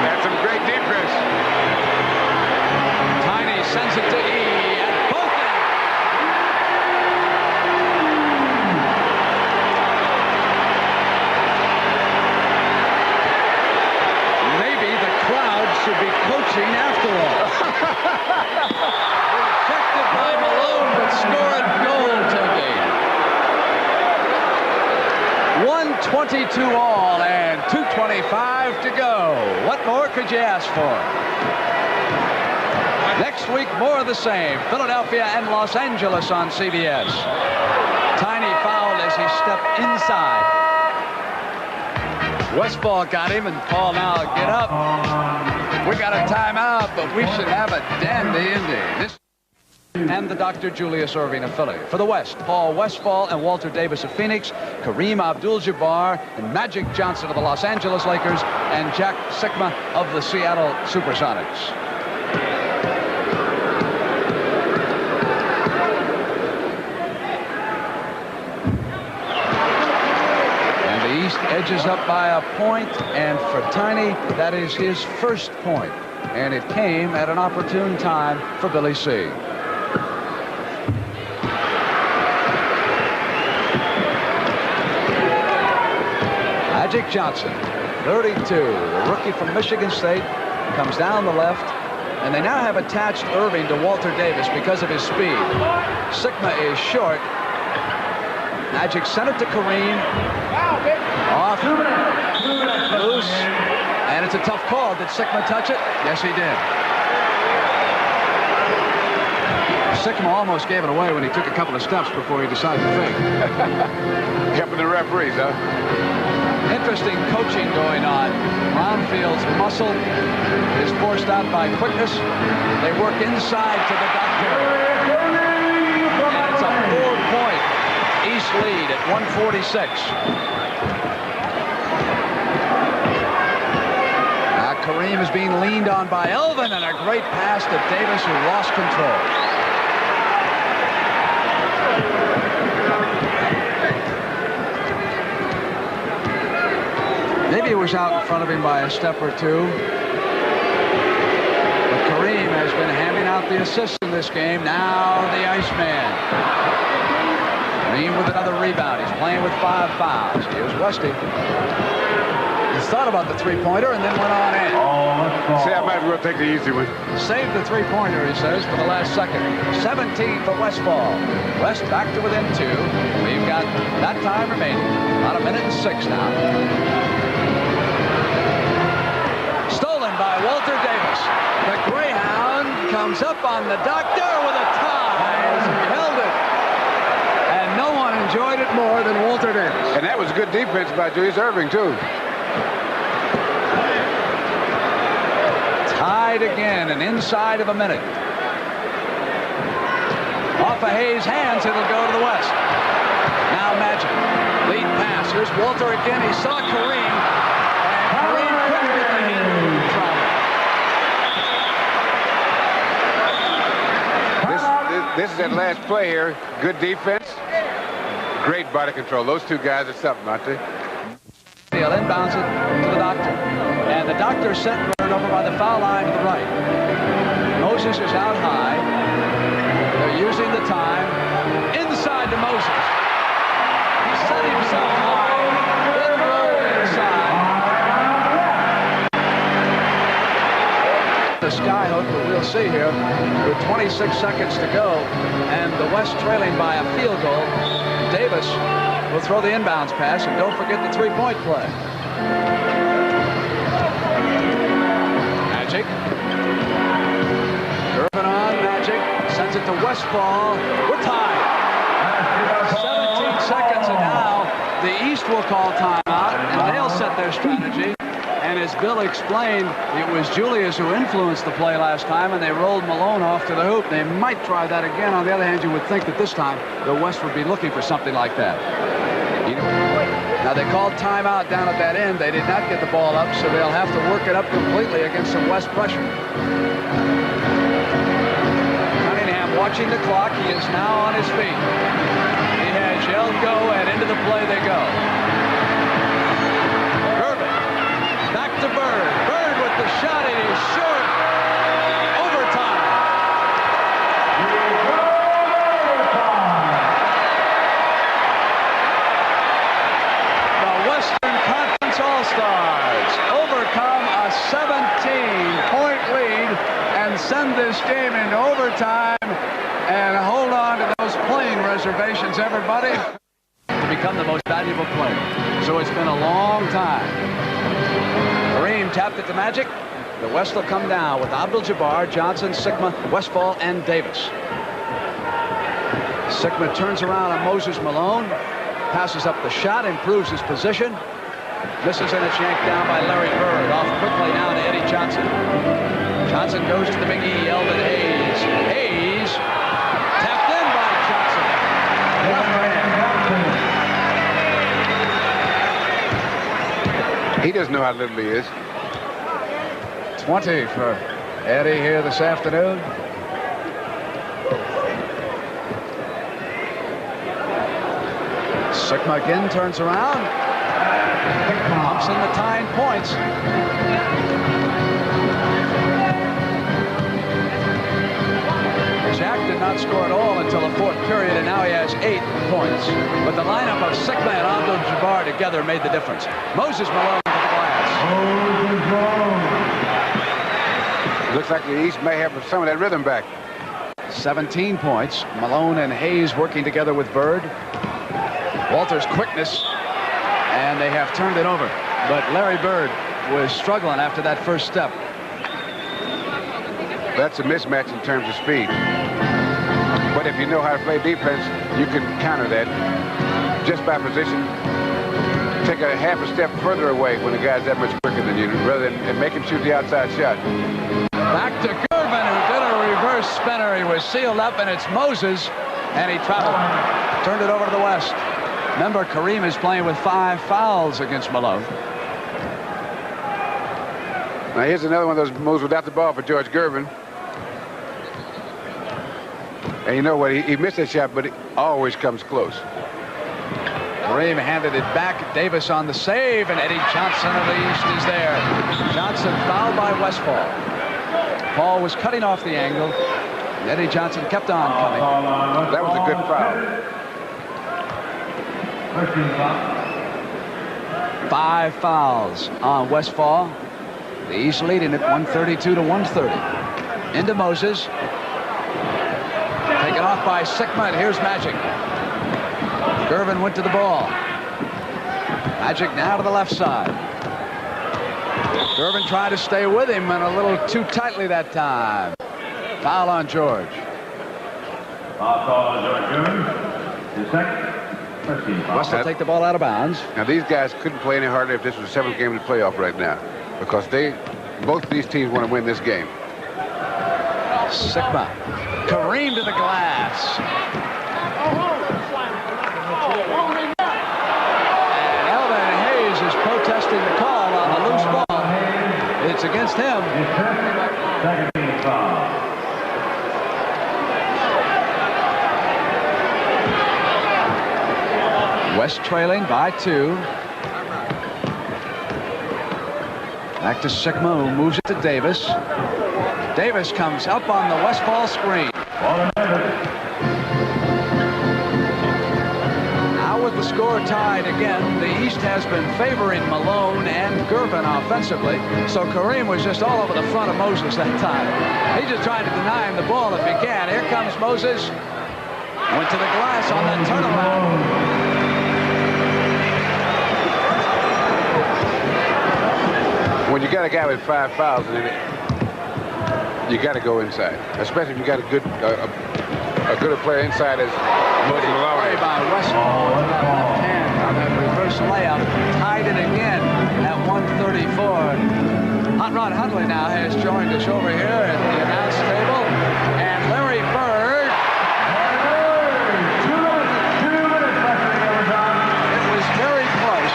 That's some great defense. Tiny sends it to E, and both in. Maybe the crowd 22 all and 2:25 to go. What more could you ask for? Next week, more of the same. Philadelphia and Los Angeles on CBS. Tiny fouled as he stepped inside. Westfall got him, and Paul now get up. We got a timeout, but we should have a dandy indeed. And the Dr. Julius Erving of Philly. For the West, Paul Westfall and Walter Davis of Phoenix, Kareem Abdul-Jabbar and Magic Johnson of the Los Angeles Lakers, and Jack Sikma of the Seattle Supersonics. And the East edges up by a point, and for Tiny, that is his first point. And it came at an opportune time for Billy C. Magic Johnson, 32, the rookie from Michigan State, comes down the left, and they now have attached Erving to Walter Davis because of his speed. Sikma is short. Magic sent it to Kareem. Off, loose, and it's a tough call. Did Sikma touch it? Yes, he did. Sikma almost gave it away when he took a couple of steps before he decided to think. Helping the referees, huh? Interesting coaching going on. Brownfield's muscle is forced out by quickness. They work inside to the doctor. And it's a 4-point East lead at 146. Now Kareem is being leaned on by Elvin, and a great pass to Davis, who lost control. Maybe it was out in front of him by a step or two. But Kareem has been handing out the assists in this game. Now the Iceman. Kareem with another rebound. He's playing with 5 fouls. Here's Westy. He's thought about the three-pointer and then went on in. See, I might as well take the easy one. Save the three-pointer, he says, for the last second. 17 for Westfall. West back to within 2. We've got that time remaining. About 1:06 now. Stolen by Walter Davis. The Greyhound comes up on the doctor with a tie as he held it. And no one enjoyed it more than Walter Davis. And that was good defense by Julius Erving, too. Tied again, and inside of a minute. Off of Hayes' hands, it'll go to the West. Now Magic. Lead pass. Here's Walter again. He saw Kareem. And Kareem couldn't get the heat from him. This is that last play here. Good defense. Great body control. Those two guys are something, aren't they? He'll inbounds it to the doctor. And the doctor sent Bird over by the foul line to the right. Moses is out high. They're using the time. Inside to Moses. He set himself high. Then rolled inside. The skyhook, but we'll see here. With 26 seconds to go. And the West trailing by a field goal. Davis will throw the inbounds pass, and don't forget the three-point play. Magic. Gervin on, Magic. Sends it to Westfall. We're tied. 17 seconds, and now the East will call timeout, and they'll set their strategy. And as Bill explained, it was Julius who influenced the play last time, and they rolled Malone off to the hoop. They might try that again. On the other hand, you would think that this time the West would be looking for something like that. Now, they called timeout down at that end. They did not get the ball up, so they'll have to work it up completely against some West pressure. Cunningham watching the clock. He is now on his feet. He has yelled go, and into the play they go. Back to Bird. Bird with the shot. It is short. Overtime. The Western Conference All-Stars overcome a 17-point lead and send this game into overtime. And hold on to those playing reservations, everybody. to become the most valuable player. So it's been a long time. Kareem tapped it to Magic. The West will come down with Abdul-Jabbar, Johnson, Sigma, Westfall, and Davis. Sigma turns around on Moses Malone, passes up the shot, improves his position. Misses, and it's yanked down by Larry Bird. Off quickly now to Eddie Johnson. Johnson goes to the Big E, Elvin Hayes. Hayes tapped in by Johnson. He doesn't know how little he is. 20 for Eddie here this afternoon. Sigma again turns around. Pumps in the tying points. Jack did not score at all until the fourth period, and now he has 8 points. But the lineup of Sigma and Abdul-Jabbar together made the difference. Moses Malone to the glass. Looks like the East may have some of that rhythm back. 17 points. Malone and Hayes working together with Bird. Walter's quickness, and they have turned it over. But Larry Bird was struggling after that first step. That's a mismatch in terms of speed. But if you know how to play defense, you can counter that just by position. Take a half a step further away when the guy's that much quicker than you, rather than make him shoot the outside shot. Back to Gervin, who did a reverse spinner. He was sealed up, and it's Moses, and he traveled. Turned it over to the West. Remember, Kareem is playing with 5 fouls against Malone. Now here's another one of those moves without the ball for George Gervin. And you know what? He missed that shot, but it always comes close. Kareem handed it back. Davis on the save, and Eddie Johnson of the East is there. Johnson fouled by Westfall. Paul was cutting off the angle, and Eddie Johnson kept on coming. That was a good foul. 5 fouls on Westfall. The East leading it 132 to 130. Into Moses. Taken off by Sigma, and here's Magic. Gervin went to the ball. Magic now to the left side. Gervin tried to stay with him, and a little too tightly that time. Foul on George. Foul call on George Gervin. His second. West will take the ball out of bounds. Now these guys couldn't play any harder if this was the 7th game of the playoff right now, because both of these teams want to win this game. Sigma. Kareem to the glass. And Elvin Hayes is protesting the call on the loose ball. It's against him. Second team foul. West trailing by 2. Back to Sigma, who moves it to Davis. Davis comes up on the Westfall screen. Now with the score tied again, the East has been favoring Malone and Gervin offensively. So Kareem was just all over the front of Moses that time. He's just trying to deny him the ball if he can. Here comes Moses. Went to the glass on that turnaround. When you got a guy with 5 fouls in it, you got to go inside, especially if you got a good player inside as Malone. Play by Westfall with that left hand on that reverse layup. Tied it again at 134. Hot Rod Hundley now has joined us over here at the announce table, and Larry Bird. It was very close.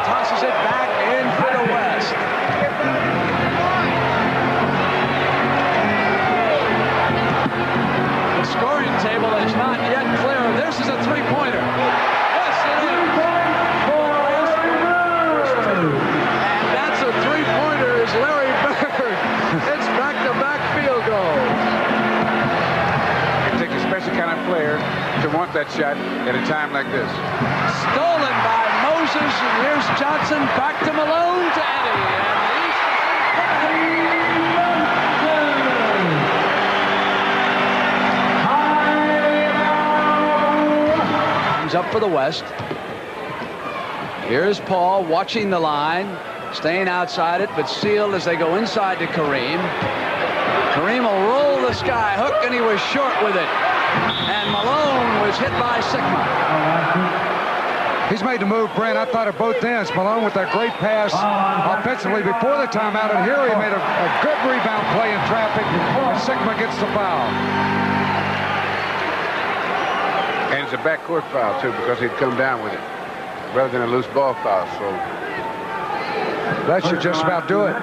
Tosses it back in for the West. The scoring table is not yet clear. This is a 3-pointer. Yes, it is. And that's a 3-pointer is Larry Bird. It's back-to-back field goals. It takes a special kind of player to want that shot at a time like this. Stolen by Moses, and here's Johnson back to Malone to Eddie, and the East comes up for the West. Here's Paul watching the line, staying outside it, but sealed as they go inside to Kareem. Kareem will roll the sky hook, and he was short with it. And Malone was hit by Sigma. He's made the move, Brent. I thought at both ends. Malone with that great pass offensively before the timeout, and here he made a good rebound play in traffic, and Sigma gets the foul. And it's a backcourt foul, too, because he'd come down with it, rather than a loose ball foul. So that should just about do it.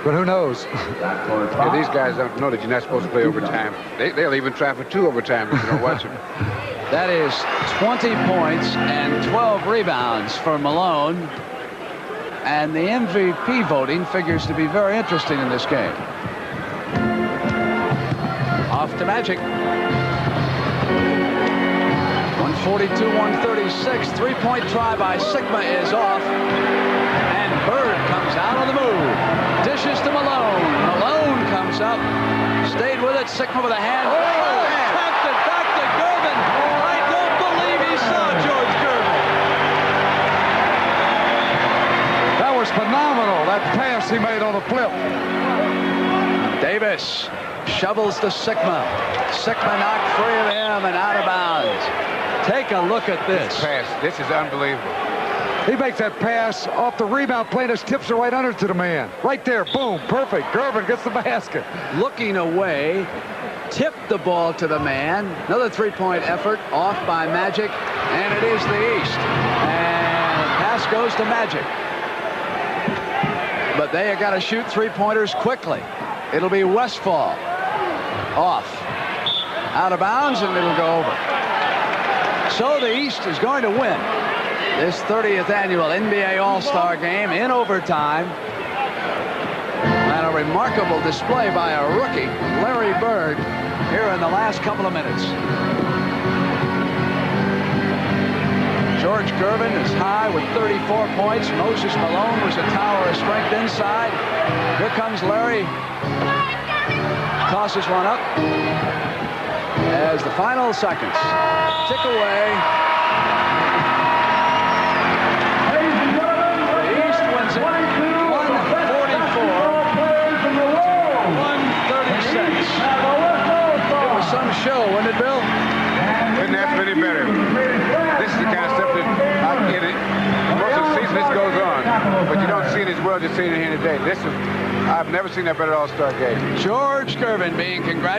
But who knows? Yeah, these guys don't know that you're not supposed to play overtime. They'll even try for 2 overtime if you don't watch them. That is 20 points and 12 rebounds for Malone. And the MVP voting figures to be very interesting in this game. Off to Magic. 142-136. Three-point try by Sigma is off. And Bird comes out on the move. Dishes to Malone. Malone comes up. Stayed with it. Sigma with a hand. Tapped it back to Gervin. I don't believe he saw George Gervin. That was phenomenal, that pass he made on the flip. Davis shovels to Sigma. Sigma knocked free of him and out of bounds. Take a look at this. This is unbelievable. He makes that pass off the rebound play, and his tips are right under to the man. Right there, boom, perfect. Gervin gets the basket. Looking away, tipped the ball to the man. Another three-point effort off by Magic, and it is the East. And pass goes to Magic. But they have got to shoot three-pointers quickly. It'll be Westfall. Off. Out of bounds, and it'll go over. So the East is going to win this 30th annual NBA All-Star Game in overtime. And a remarkable display by a rookie, Larry Bird, here in the last couple of minutes. George Gervin is high with 34 points. Moses Malone was a tower of strength inside. Here comes Larry. Tosses one up. As the final seconds tick away. The East wins it 144-136. It was some show, wasn't it, Bill? Couldn't have been any better. This is the kind of stuff that I get it. Most of the season this goes on, but you don't see it as well as you see it here today. I've never seen a better All-Star game. George Gervin being congratulated.